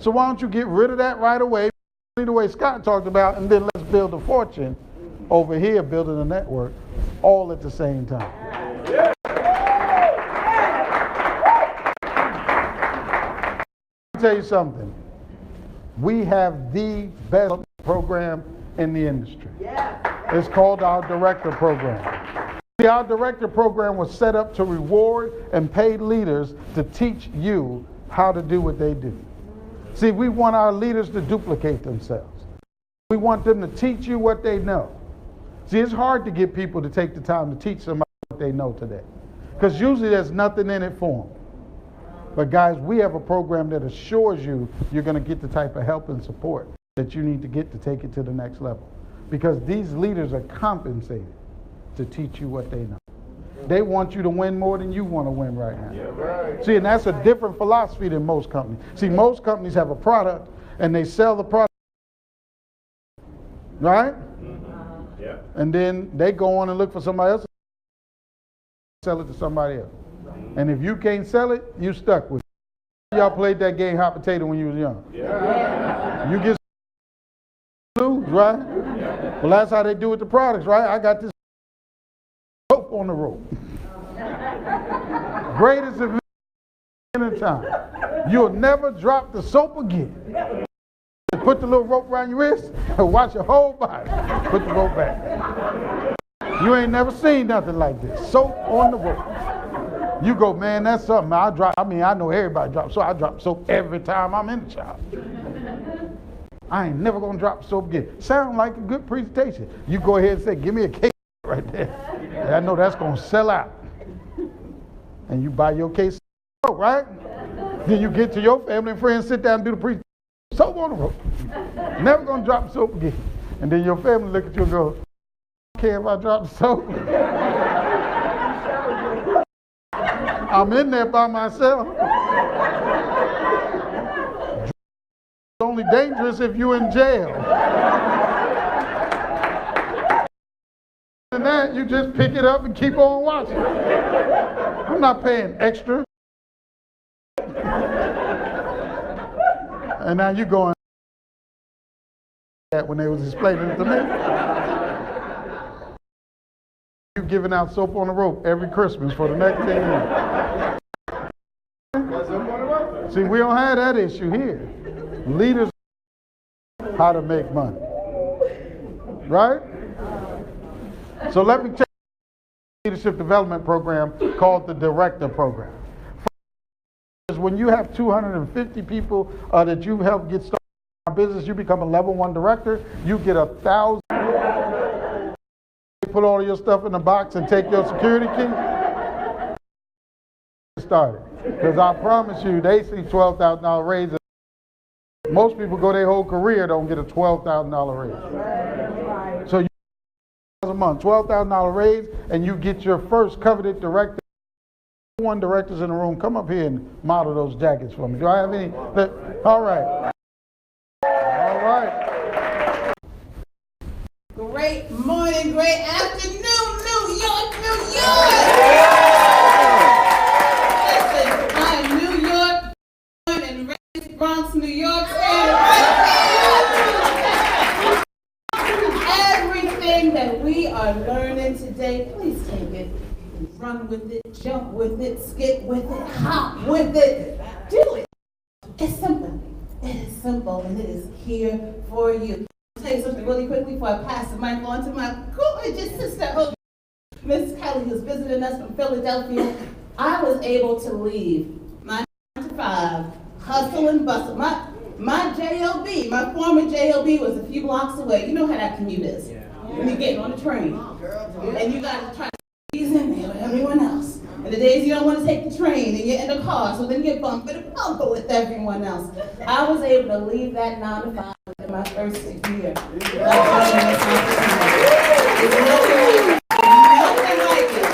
So why don't you get rid of that right away, the way Scott talked about, and then let's build a fortune over here, building a network, all at the same time. Let me tell you something. We have the best program in the industry. It's called our Director Program. See, our Director Program was set up to reward and pay leaders to teach you how to do what they do. See, we want our leaders to duplicate themselves. We want them to teach you what they know. See, it's hard to get people to take the time to teach somebody what they know today, because usually there's nothing in it for them. But guys, we have a program that assures you you're going to get the type of help and support that you need to get to take it to the next level. Because these leaders are compensated to teach you what they know. They want you to win more than you want to win right now. Yeah, right. See, and that's a different philosophy than most companies. See, most companies have a product and they sell the product, right? Yeah. And then they go on and look for somebody else, sell it to somebody else. And if you can't sell it, you stuck with it. Y'all played that game hot potato when you was young. Yeah. You get lose, right? Yeah. Well, that's how they do with the products, right? I got this soap on the rope. Greatest event in time. You'll never drop the soap again. Put the little rope around your wrist and watch your whole body. Put the rope back. You ain't never seen nothing like this. Soap on the rope. You go, man, that's something. I know everybody drops soap. I drop soap every time I'm in the shop. I ain't never gonna drop soap again. Sound like a good presentation. You go ahead and say, give me a case right there. I know that's gonna sell out. And you buy your case of soap, right? Then you get to your family and friends, sit down and do the presentation. Soap on the rope. Never gonna drop soap again. And then your family look at you and go, I don't care if I drop the soap. I'm in there by myself. It's only dangerous if you're in jail. And that, you just pick it up and keep on watching. I'm not paying extra. And now you going that when they was explaining it to me. You giving out soap on the rope every Christmas for the next 10 years. See, we don't have that issue here. Leaders know how to make money. Right? So let me tell you, leadership development program called the Director Program. When you have 250 people that you've helped get started in our business, you become a level 1 director, you get 1,000. Put all of your stuff in the box and take your security key. Started. Because I promise you, they see $12,000 raise. Most people go their whole career, don't get a $12,000 raise. So you a month, $12,000 raise, and you get your first coveted director. One directors in the room, come up here and model those jackets for me. Do I have any? All right. All right. Great morning, great afternoon, New York, New York. Listen, I am New York, born and raised Bronx, New York. Everything that we are learning today, please take it. Run with it, jump with it, skip with it, hop with it. Do it. It's simple. It is simple, and it is here for you. I'll tell you something really quickly before I pass the mic on to my gorgeous sister, Miss Kelly, who's visiting us from Philadelphia. I was able to leave my 9 to 5, hustle and bustle. My JLB, my former JLB was a few blocks away. You know how that commute is. When you're getting on the train. And you got to try to squeeze in there with everyone else. And the days you don't want to take the train and you're in the car, so then you're bumping and bumping with everyone else. I was able to leave that 9 to 5 in my first year. It's nothing like it.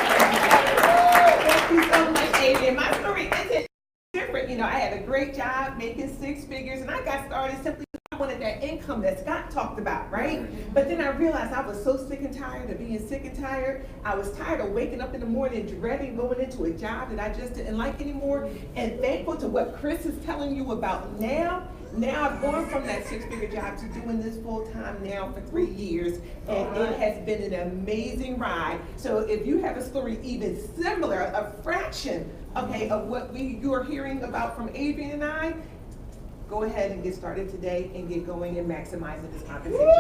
Thank you so much, Adrian. My story isn't different. You know, I had a great job making 6 figures, and I got started simply because I wanted that income that Scott talked about, right? But then I realized I was so sick and tired of being sick and tired. I was tired of waking up in the morning dreading going into a job that I just didn't like anymore. And thankful to what Chris is telling you about now. Now I've gone from that 6-figure job to doing this full time now for 3 years, and it has been an amazing ride. So if you have a story even similar, a fraction, okay, of what you're hearing about from Adrian and I, go ahead and get started today and get going and maximizing this compensation. All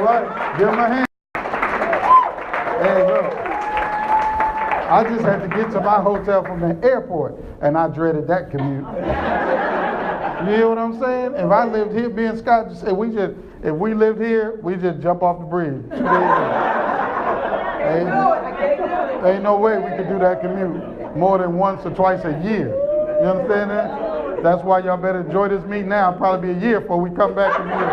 right. Give him a hand. Hey, look. I just had to get to my hotel from the airport, and I dreaded that commute. You hear what I'm saying? If I lived here, me and Scott, if we lived here, we just jump off the bridge. 2 days later. Ain't no way we could do that commute more than once or twice a year. You understand that? That's why y'all better enjoy this meeting now. It'll probably be a year before we come back from here.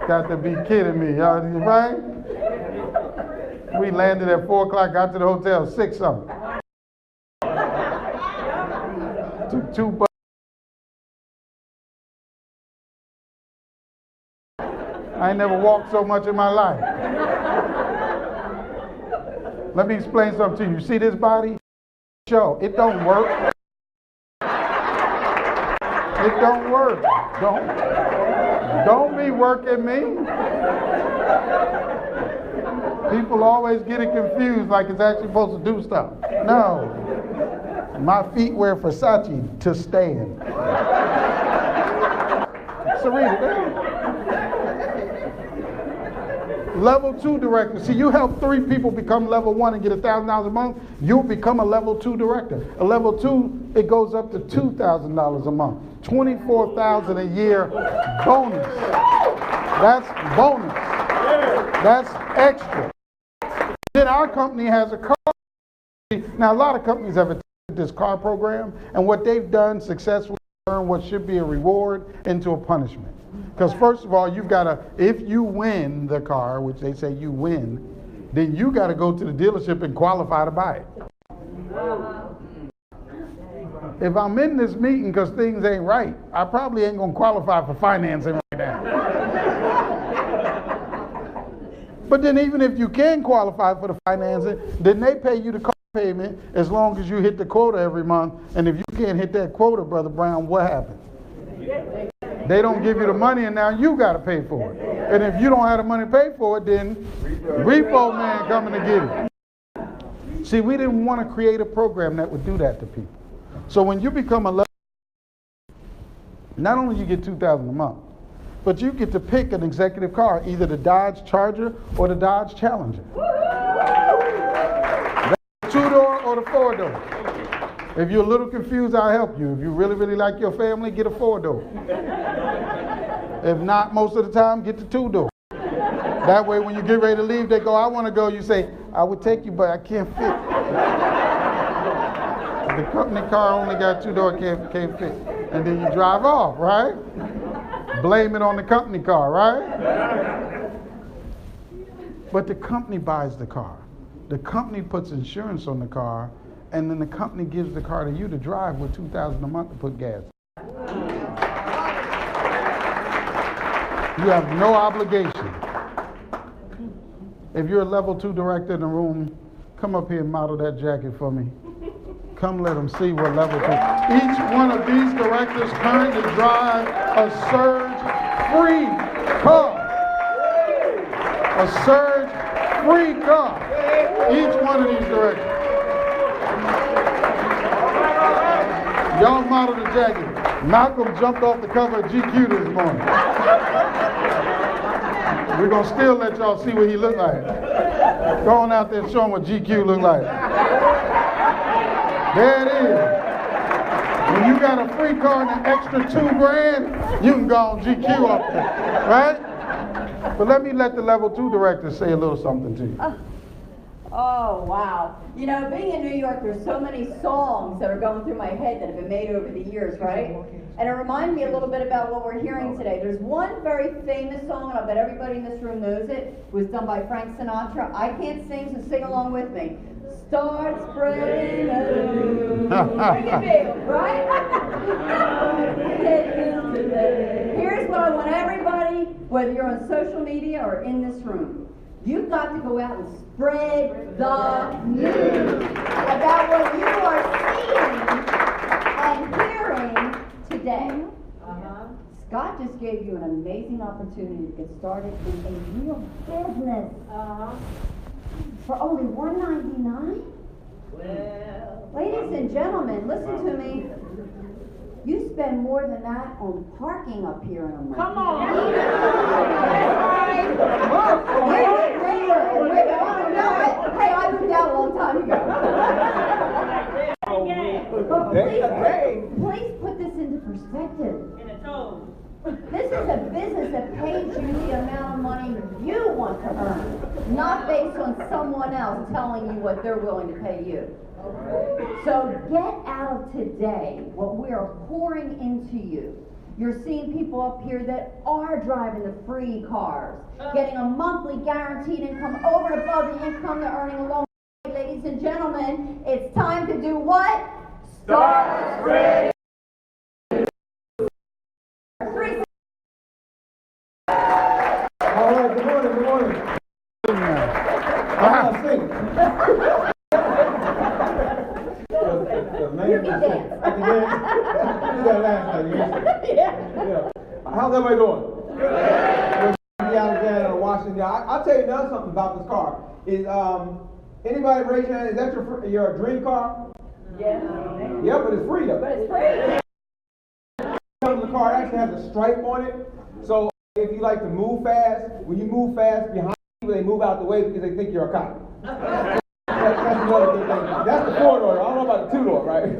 Got to be kidding me, y'all, right? We landed at 4 o'clock, got to the hotel 6 something. Took 2 bucks. I ain't never walked so much in my life. Let me explain something to you. You see this body? Show, it don't work. It don't work. Don't be working me. People always get it confused like it's actually supposed to do stuff. No. My feet wear Versace to stand. Sarita, Level 2 director. See, you help 3 people become level 1 and get $1,000 a month, you'll become a level 2 director. A level 2, it goes up to $2,000 a month. $24,000 a year bonus. That's bonus. That's extra. Then our company has a car. Now, a lot of companies have attended this car program, and what they've done successfully turn what should be a reward into a punishment. Because first of all, you've got to, if you win the car, which they say you win, then you got to go to the dealership and qualify to buy it. If I'm in this meeting because things ain't right, I probably ain't going to qualify for financing right now. But then even if you can qualify for the financing, then they pay you the car payment as long as you hit the quota every month. And if you can't hit that quota, Brother Brown, what happens? They don't give you the money, and now you got to pay for it. And if you don't have the money to pay for it, then repo man coming to get it. See, we didn't want to create a program that would do that to people. So when you become a level, not only you get $2,000 a month, but you get to pick an executive car, either the Dodge Charger or the Dodge Challenger. That's the 2-door or the 4-door. If you're a little confused, I'll help you. If you really, really like your family, get a 4-door. If not, most of the time, get the 2-door. That way, when you get ready to leave, they go, I want to go. You say, I would take you, but I can't fit. The company car only got 2-door, can't fit. And then you drive off, right? Blame it on the company car, right? But the company buys the car. The company puts insurance on the car, and then the company gives the car to you to drive with $2,000 a month to put gas. You have no obligation. If you're a level 2 director in the room, come up here and model that jacket for me. Come let them see what level 2. Each one of these directors currently drive a Surge-free car. A Surge-free car. Each one of these directors. Y'all model the jacket. Malcolm jumped off the cover of GQ this morning. We're going to still let y'all see what he looked like. Go on out there and show him what GQ looked like. There it is. When you got a free car and an extra $2,000, you can go on GQ up there, right? But let the level 2 director say a little something to you. Oh, wow. You know, being in New York, there's so many songs that are going through my head that have been made over the years, right? And it reminded me a little bit about what we're hearing today. There's one very famous song, and I bet everybody in this room knows it. It was done by Frank Sinatra. I can't sing, so sing along with me. Start spreading the news. Right? Here's what I want everybody, whether you're on social media or in this room, you've got to go out and spread the news about what you are seeing and hearing today. Scott just gave you an amazing opportunity to get started in a real business. For only $199? Well, ladies and gentlemen, listen to me. You spend more than that on parking up here in a month. Come on. Hey, I moved out a long time ago. But please put this into perspective. This is a business that pays you the amount of money you want to earn, not based on someone else telling you what they're willing to pay you. So get out of today what we are pouring into you. You're seeing people up here that are driving the free cars, getting a monthly guaranteed income over and above the income they're earning alone. Ladies and gentlemen, it's time to do what? Start spreading. All right, good morning. I'm singing. You can dance. I can dance. You got last night. Yeah. How's everybody doing? Good. Alexander, Washington. I'll tell you another something about this car. Is anybody raise your hand? Is that your dream car? Yeah. Yeah, but it's free though. But it's free. The car actually has a stripe on it. So if you like to move fast, when you move fast behind people, they move out the way because they think you're a cop. That's another good thing. That's the 4-door. I don't know about the 2-door, right?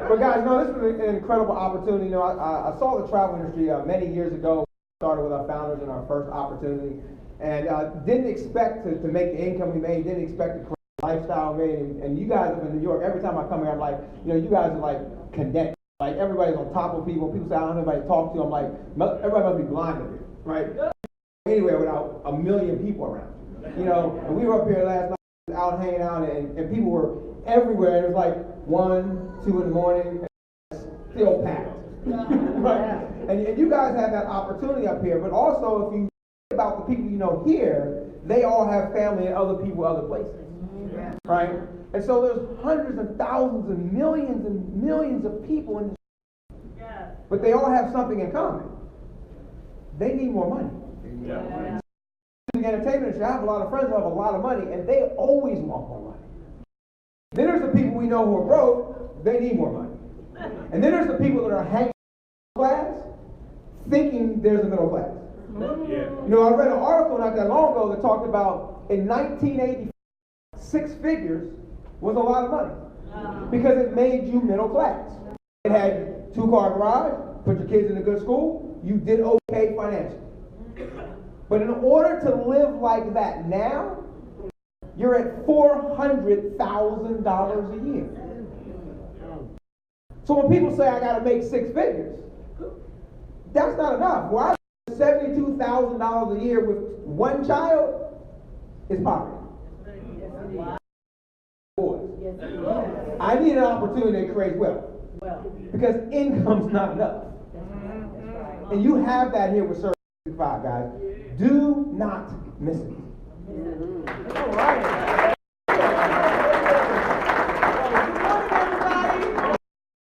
But guys, no, this is an incredible opportunity. You know, I saw the travel industry many years ago. Started with our founders in our first opportunity, and didn't expect to make the income we made. Didn't expect to create the lifestyle we made. And you guys up in New York, every time I come here, I'm like, you know, you guys are like condensed. Like everybody's on top of people. People say I don't know anybody to talk to. I'm like, everybody must be blind up here, right? Anywhere without a million people around. You know, and we were up here last night, out hanging out, and people were everywhere. And it was like 1, 2 in the morning, and still packed. Right? And you guys have that opportunity up here. But also, if you think about the people you know here, they all have family and other people other places, right? And so there's hundreds and thousands and millions of people in this, but they all have something in common. They need more money. In the entertainment industry, I have a lot of friends who have a lot of money, and they always want more money. Then there's the people we know who are broke, they need more money. And then there's the people that are hanging class, thinking there's a middle class. You know, I read an article not that long ago that talked about in 1980, 6 figures was a lot of money because it made you middle class. It had 2-car garage, put your kids in a good school, you did okay financially. But in order to live like that now, you're at $400,000 a year. So when people say I gotta make 6 figures, that's not enough. Well, $72,000 a year with 1 child is poverty. I need an opportunity to create wealth because income's not enough. And you have that here with Surge365, guys. Do not miss it. All right.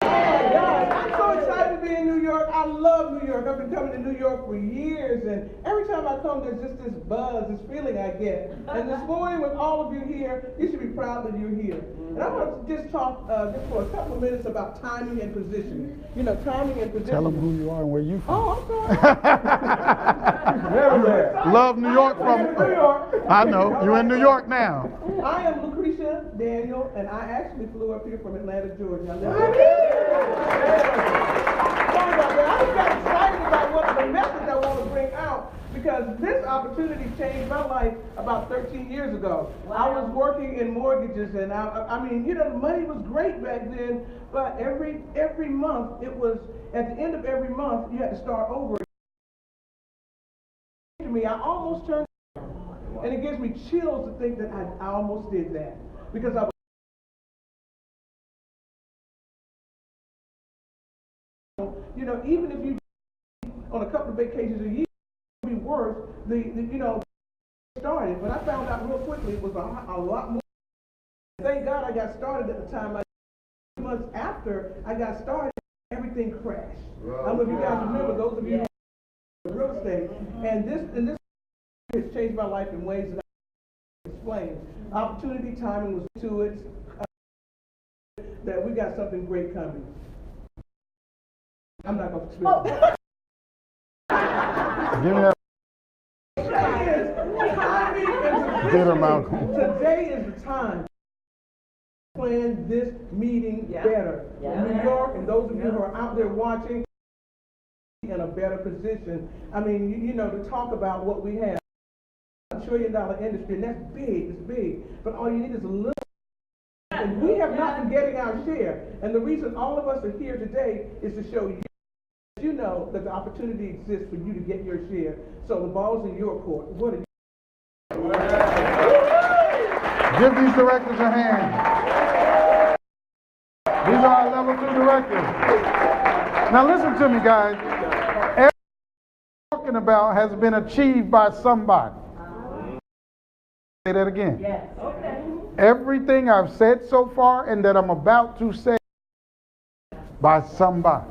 I'm so excited to be in New York. I love New York. I've been coming to New York for years, and every time I come, there's just this buzz, this feeling I get. And this morning with all of you here, you should be proud that you're here. And I want to just talk just for a couple of minutes about timing and positioning. You know, timing and positioning. Tell them who you are and where you from. Oh, I'm sorry. Never there. Love New York I'm in New York. I know. You in New York now. I am Lucretia Daniel, and I actually flew up here from Atlanta, Georgia. Sorry about that. I just got excited about what the message I want to bring out, because this opportunity changed my life about 13 years ago. Wow. I was working in mortgages, and I mean, you know, the money was great back then, but every month, it was, at the end of every month, you had to start over. To me, I almost turned, and it gives me chills to think that I almost did that, because I was, you know, even if you on a couple of vacations a year, it would be worth you know, started. But I found out real quickly it was a lot more. Thank God I got started at the time. 2 months after I got started, everything crashed. I don't know if you guys remember, those of you who are in real estate, and this has changed my life in ways that I can't explain. Opportunity, timing was to it. That we got something great coming. I'm not going to spill it. Give me that. Get him out. Today is the time to plan this meeting better. In New York, and those of you who are out there watching, in a better position. I mean, you know, to talk about what we have. $1 trillion industry, and that's big, it's big. But all you need is a little. And we have not been getting our share. And the reason all of us are here today is to show you. You know that the opportunity exists for you to get your share. So the ball's in your court. What are you? Give these directors a hand. These are our level 2 directors. Now listen to me, guys. Everything I'm talking about has been achieved by somebody. Say that again. Yes. Okay. Everything I've said so far and that I'm about to say by somebody.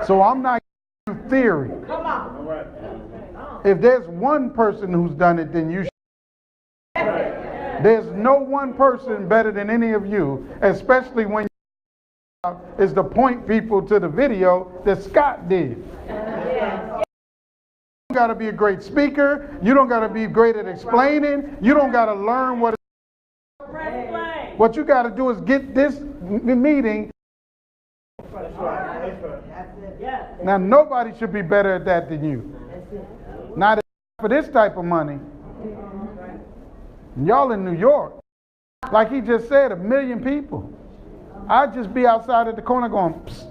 So I'm not giving you theory. Come on. If there's one person who's done it, then you should. There's no one person better than any of you, especially when is to point people to the video that Scott did. You don't got to be a great speaker. You don't got to be great at explaining. You don't got to learn what. What you got to do is get this meeting. Now nobody should be better at that than you. Not for this type of money. Y'all in New York, like he just said, 1 million people. I'd just be outside at the corner going, psst.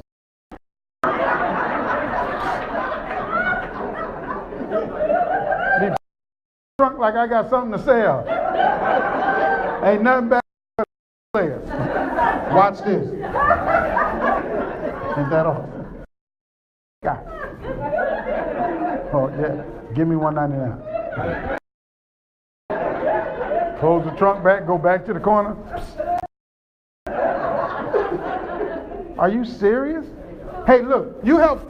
Be drunk like I got something to sell. Ain't nothing bad but players. Watch this. Ain't that all? God. Oh yeah, give me $1.99. Close the trunk back, go back to the corner. Are you serious? Hey, look, you help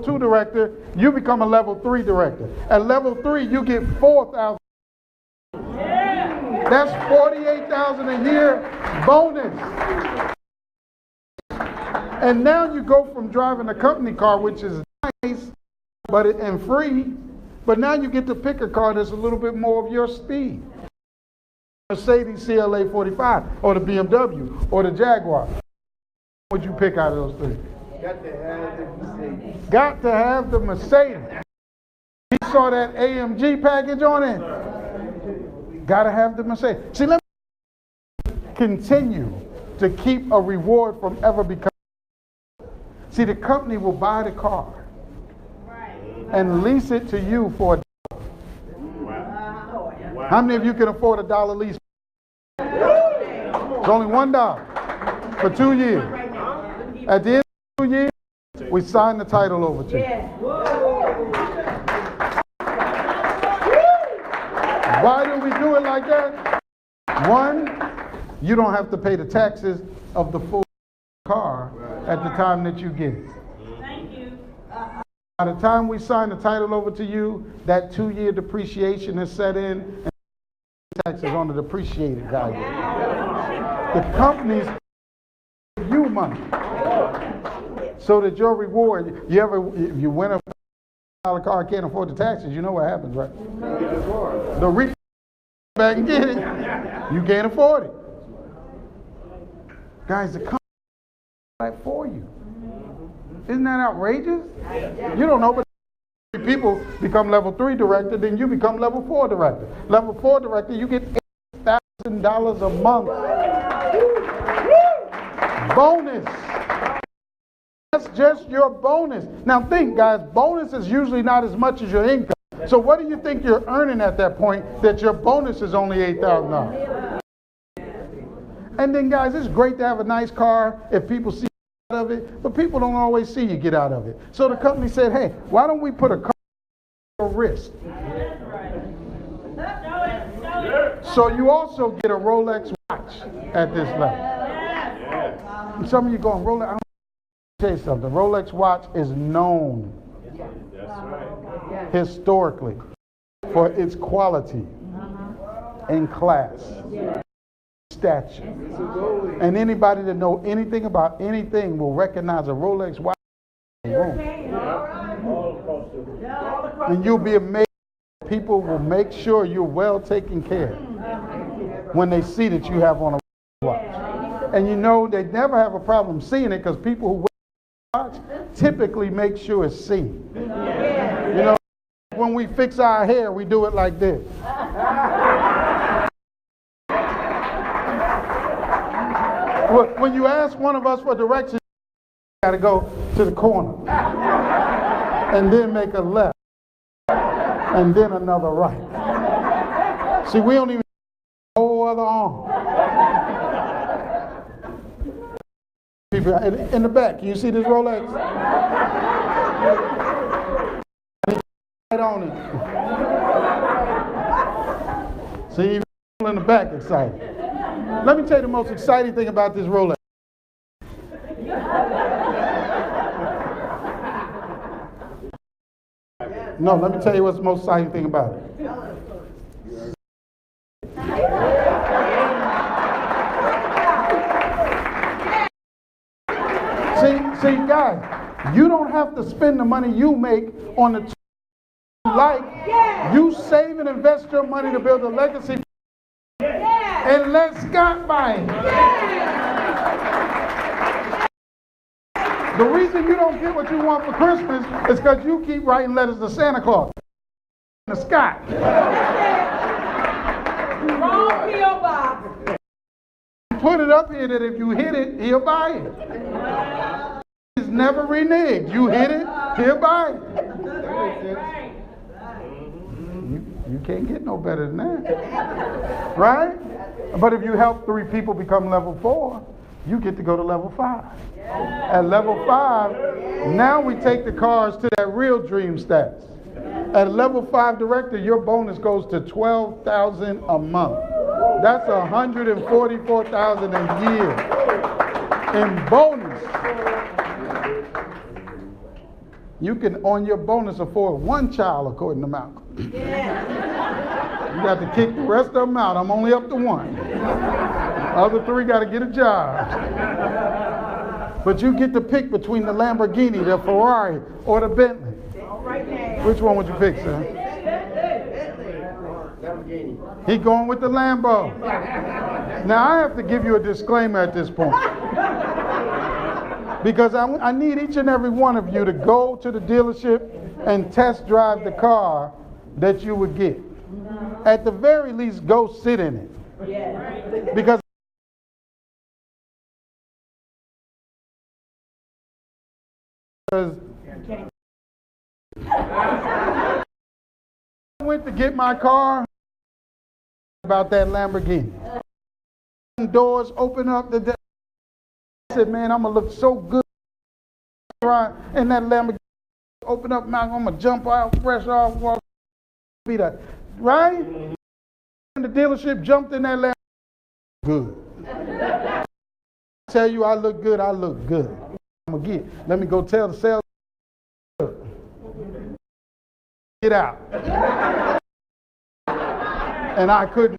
2 director, you become a level 3 director. At level 3, you get $4,000. That's $48,000 a year bonus. And now you go from driving a company car, which is nice, and free, but now you get to pick a car that's a little bit more of your speed. Mercedes CLA 45, or the BMW, or the Jaguar. What would you pick out of those 3? Got to have the Mercedes. Got to have the Mercedes. He saw that AMG package on it. Got to have the Mercedes. See, let me continue to keep a reward from ever becoming. See, the company will buy the car and lease it to you for $1. Wow. How many of you can afford $1 lease? It's only $1 for 2 years. At the end of 2 years, we sign the title over to you. Why do we do it like that? One, you don't have to pay the taxes of the full car at the time that you get it. Thank you. By the time we sign the title over to you, that 2-year depreciation is set in, and taxes on the depreciated value. The companies give you money so that your reward, if you win a $1 car, can't afford the taxes, you know what happens, right? The rich back and get it, you can't afford it. Guys, the company like for you. Isn't that outrageous? You don't know, but people become level 3 director, then you become level 4 director. Level 4 director, you get $8,000 a month. Bonus. That's just your bonus. Now think, guys, bonus is usually not as much as your income. So what do you think you're earning at that point that your bonus is only $8,000? And then, guys, it's great to have a nice car if people see you out of it, but people don't always see you get out of it. So the company said, hey, why don't we put a car on your wrist? So you also get a Rolex watch at this level. And some of you going, Rolex, I want to tell you something. Rolex watch is known historically for its quality and class, stature. And anybody that know anything about anything will recognize a Rolex watch in the room. And you'll be amazed. People will make sure you're well taken care of when they see that you have on a watch. And you know they never have a problem seeing it because people who wear a watch typically make sure it's seen. You know, when we fix our hair, we do it like this. When you ask one of us for directions, you got to go to the corner and then make a left and then another right. See, we don't even have a whole other arm. People in the back, you see this Rolex? Right on it. See, people in the back excited. Let me tell you the most exciting thing about this Rolex. No, let me tell you what's the most exciting thing about it. See, guys, you don't have to spend the money you make on the you like. You save and invest your money to build a legacy and let Scott buy it. The reason you don't get what you want for Christmas is because you keep writing letters to Santa Claus. To Scott. Wrong P.O. box. Put it up here that if you hit it, he'll buy it. He's never reneged. You hit it, he'll buy it. You can't get no better than that. Right? But if you help 3 people become level 4, you get to go to level 5. At level 5, now we take the cars to that real dream status. At level 5 director, your bonus goes to $12,000 a month. That's $144,000 a year in bonus. You can, on your bonus, afford 1 child, according to Malcolm. You got to kick the rest of them out. I'm only up to 1. Other 3 got to get a job. But you get to pick between the Lamborghini, the Ferrari, or the Bentley. Which one would you pick, sir? He going with the Lambo. Now I have to give you a disclaimer at this point. Because I need each and every one of you to go to the dealership and test drive the car that you would get. At the very least, go sit in it. Because I went to get my car about that Lamborghini. Doors open up. I said, man, I'm going to look so good. And that Lamborghini open up, I'm going to jump out, fresh off, walk, feet up. Right? And the dealership jumped in that Lamborghini. Good. I tell you I look good, I look good. I'm going to get. Let me go tell the sales. get out. And I couldn't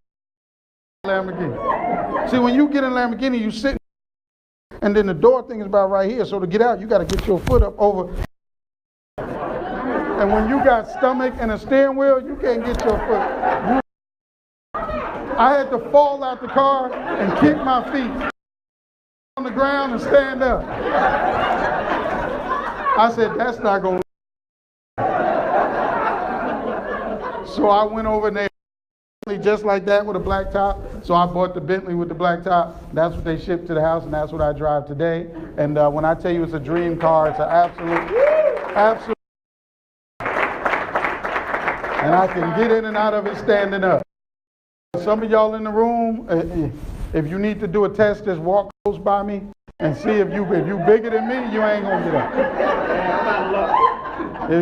Lamborghini. See, when you get in Lamborghini, you sit, and then the door thing is about right here. So to get out, you got to get your foot up over. And when you got stomach and a steering wheel, you can't get your foot. I had to fall out the car and kick my feet on the ground and stand up. I said, that's not going to. So I went over there just like that with a black top. So I bought the Bentley with the black top. That's what they shipped to the house, and that's what I drive today. And when I tell you it's a dream car, it's an absolute. And I can get in and out of it standing up. Some of y'all in the room, if you need to do a test, just walk close by me and see if you bigger than me, you ain't gonna get up.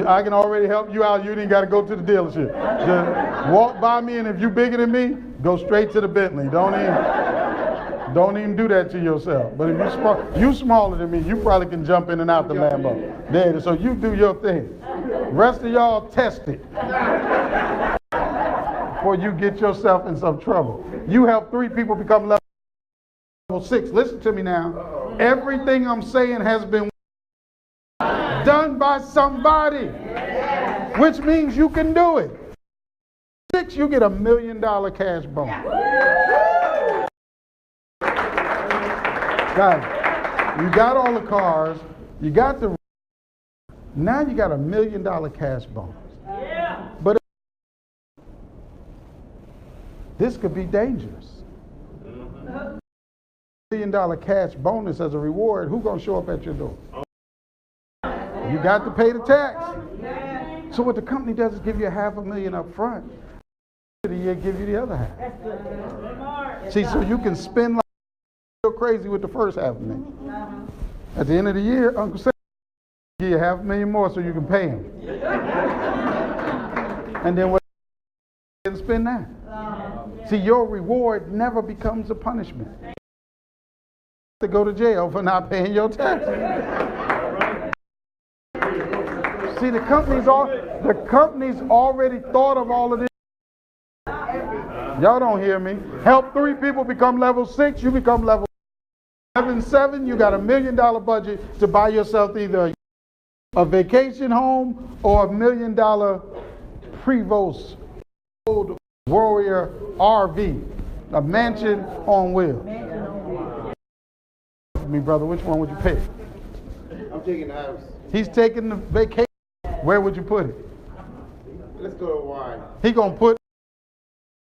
I can already help you out. You didn't got to go to the dealership. Just walk by me, and if you bigger than me, go straight to the Bentley. Don't even do that to yourself. But if you smaller than me, you probably can jump in and out the Lambo. There, so you do your thing. Rest of y'all test it before you get yourself in some trouble. You help 3 people become level 6. Listen to me now. Everything I'm saying has been done by somebody, which means you can do it. 6, you get $1 million cash bonus. Guys, you got all the cars, you got the. Now you got $1 million cash bonus. But this could be dangerous. $1 million cash bonus as a reward. Who's gonna show up at your door? You got to pay the tax. So what the company does is give you $500,000 up front. The year give you the other half. See, so you can spend like real crazy with the first $500,000. At the end of the year, Uncle Sam give you $500,000 more so you can pay him. And then what you can spend that. See, your reward never becomes a punishment. You have to go to jail for not paying your taxes. See, the company's already thought of all of this. Y'all don't hear me. Help 3 people become level 6, you become level 7. You got $1 million budget to buy yourself either a vacation home or $1 million Prevost Old Warrior RV, a mansion on wheels. Me, brother, which one would you pick? I'm taking the house. He's taking the vacation. Where would you put it? Let's go to Hawaii. He gonna put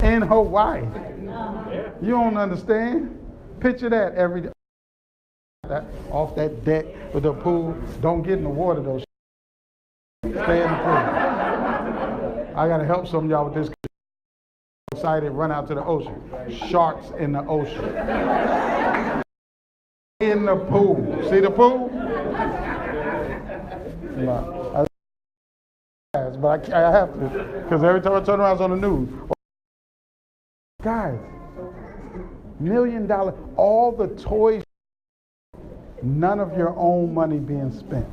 in Hawaii. You don't understand? Picture that every day. Off that deck with the pool. Don't get in the water though. Stay in the pool. I gotta help some of y'all with this. Excited, run out to the ocean. Sharks in the ocean. In the pool. See the pool? But I have to, because every time I turn around it's on the news. Guys, $1 million, all the toys, none of your own money being spent.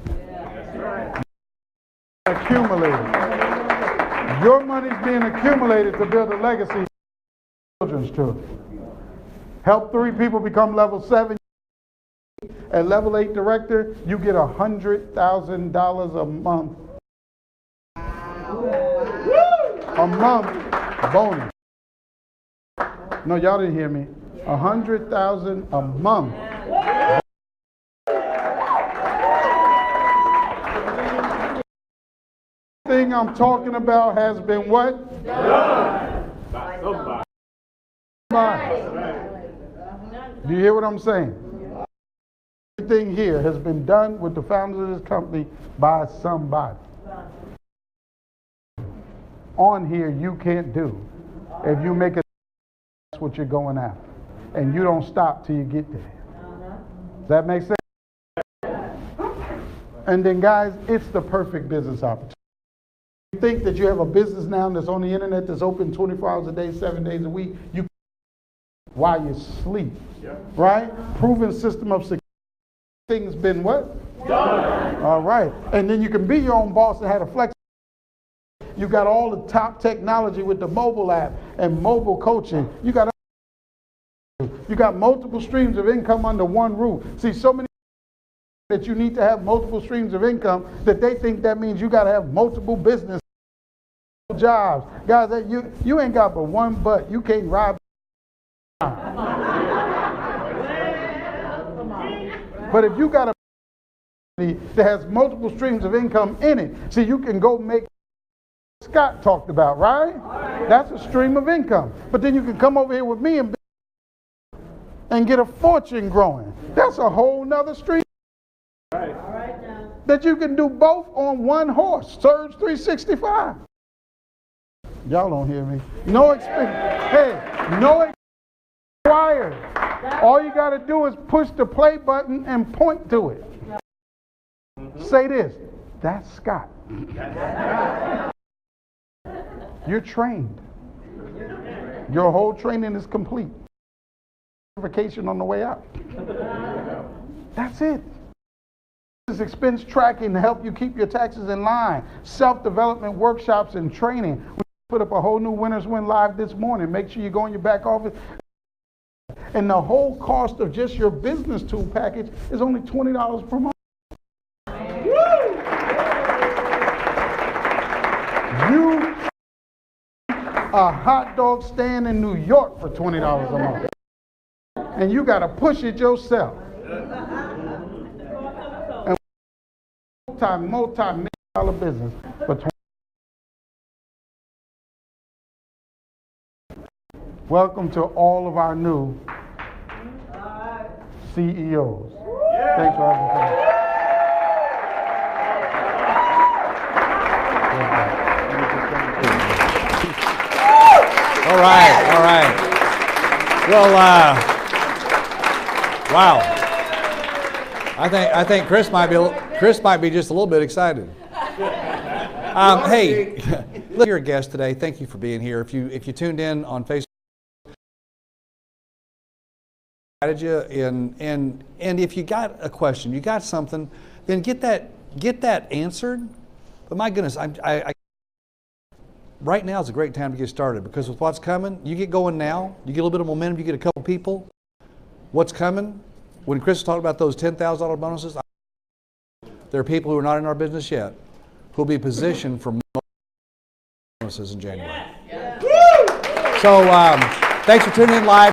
Accumulated. Your money's being accumulated to build a legacy for children's children. Help 3 people become level 7. At level 8 director, you get $100,000 a month. A month bonus. No, y'all didn't hear me. $100,000 a month. Thing I'm talking about has been what? Done. By somebody. Do you hear what I'm saying? Everything here has been done with the founders of this company by somebody. On here you can't do. If you make it, that's what you're going after. And you don't stop till you get there. Does that make sense? And then guys, it's the perfect business opportunity. You think that you have a business now that's on the internet that's open 24 hours a day, 7 days a week, you while you sleep. Right? Proven system of success. Things been what? Done. All right. And then you can be your own boss and have a flex. You got all the top technology with the mobile app and mobile coaching. You got multiple streams of income under one roof. See, so many that you need to have multiple streams of income that they think that means you got to have multiple business jobs. Guys, that you ain't got but one butt. You can't ride. But if you got a that has multiple streams of income in it, see, you can go make Scott talked about, right? That's a stream of income. But then you can come over here with me and get a fortune growing. That's a whole nother stream. That you can do both on one horse. Surge365. Y'all don't hear me. No expense. Hey, no expense required. All you got to do is push the play button and point to it. Say this. That's Scott. You're trained. Your whole training is complete. Certification on the way out. That's it. This is expense tracking to help you keep your taxes in line. Self-development workshops and training. We put up a whole new Winners Win Live this morning. Make sure you go in your back office. And the whole cost of just your business tool package is only $20 per month. You a hot dog stand in New York for $20 a month. And you got to push it yourself. And multi-million-dollar business for 20. Welcome to all of our new CEOs. Thanks for having me. All right. Well, wow. I think Chris might be just a little bit excited. Hey, look, you're a guest today. Thank you for being here. If you tuned in on Facebook, and if you got a question, you got something, then get that answered. But my goodness, right now is a great time to get started, because with what's coming, you get going now, you get a little bit of momentum, you get a couple people. What's coming? When Chris talked about those $10,000 bonuses, there are people who are not in our business yet who will be positioned for bonuses in January. So thanks for tuning in live.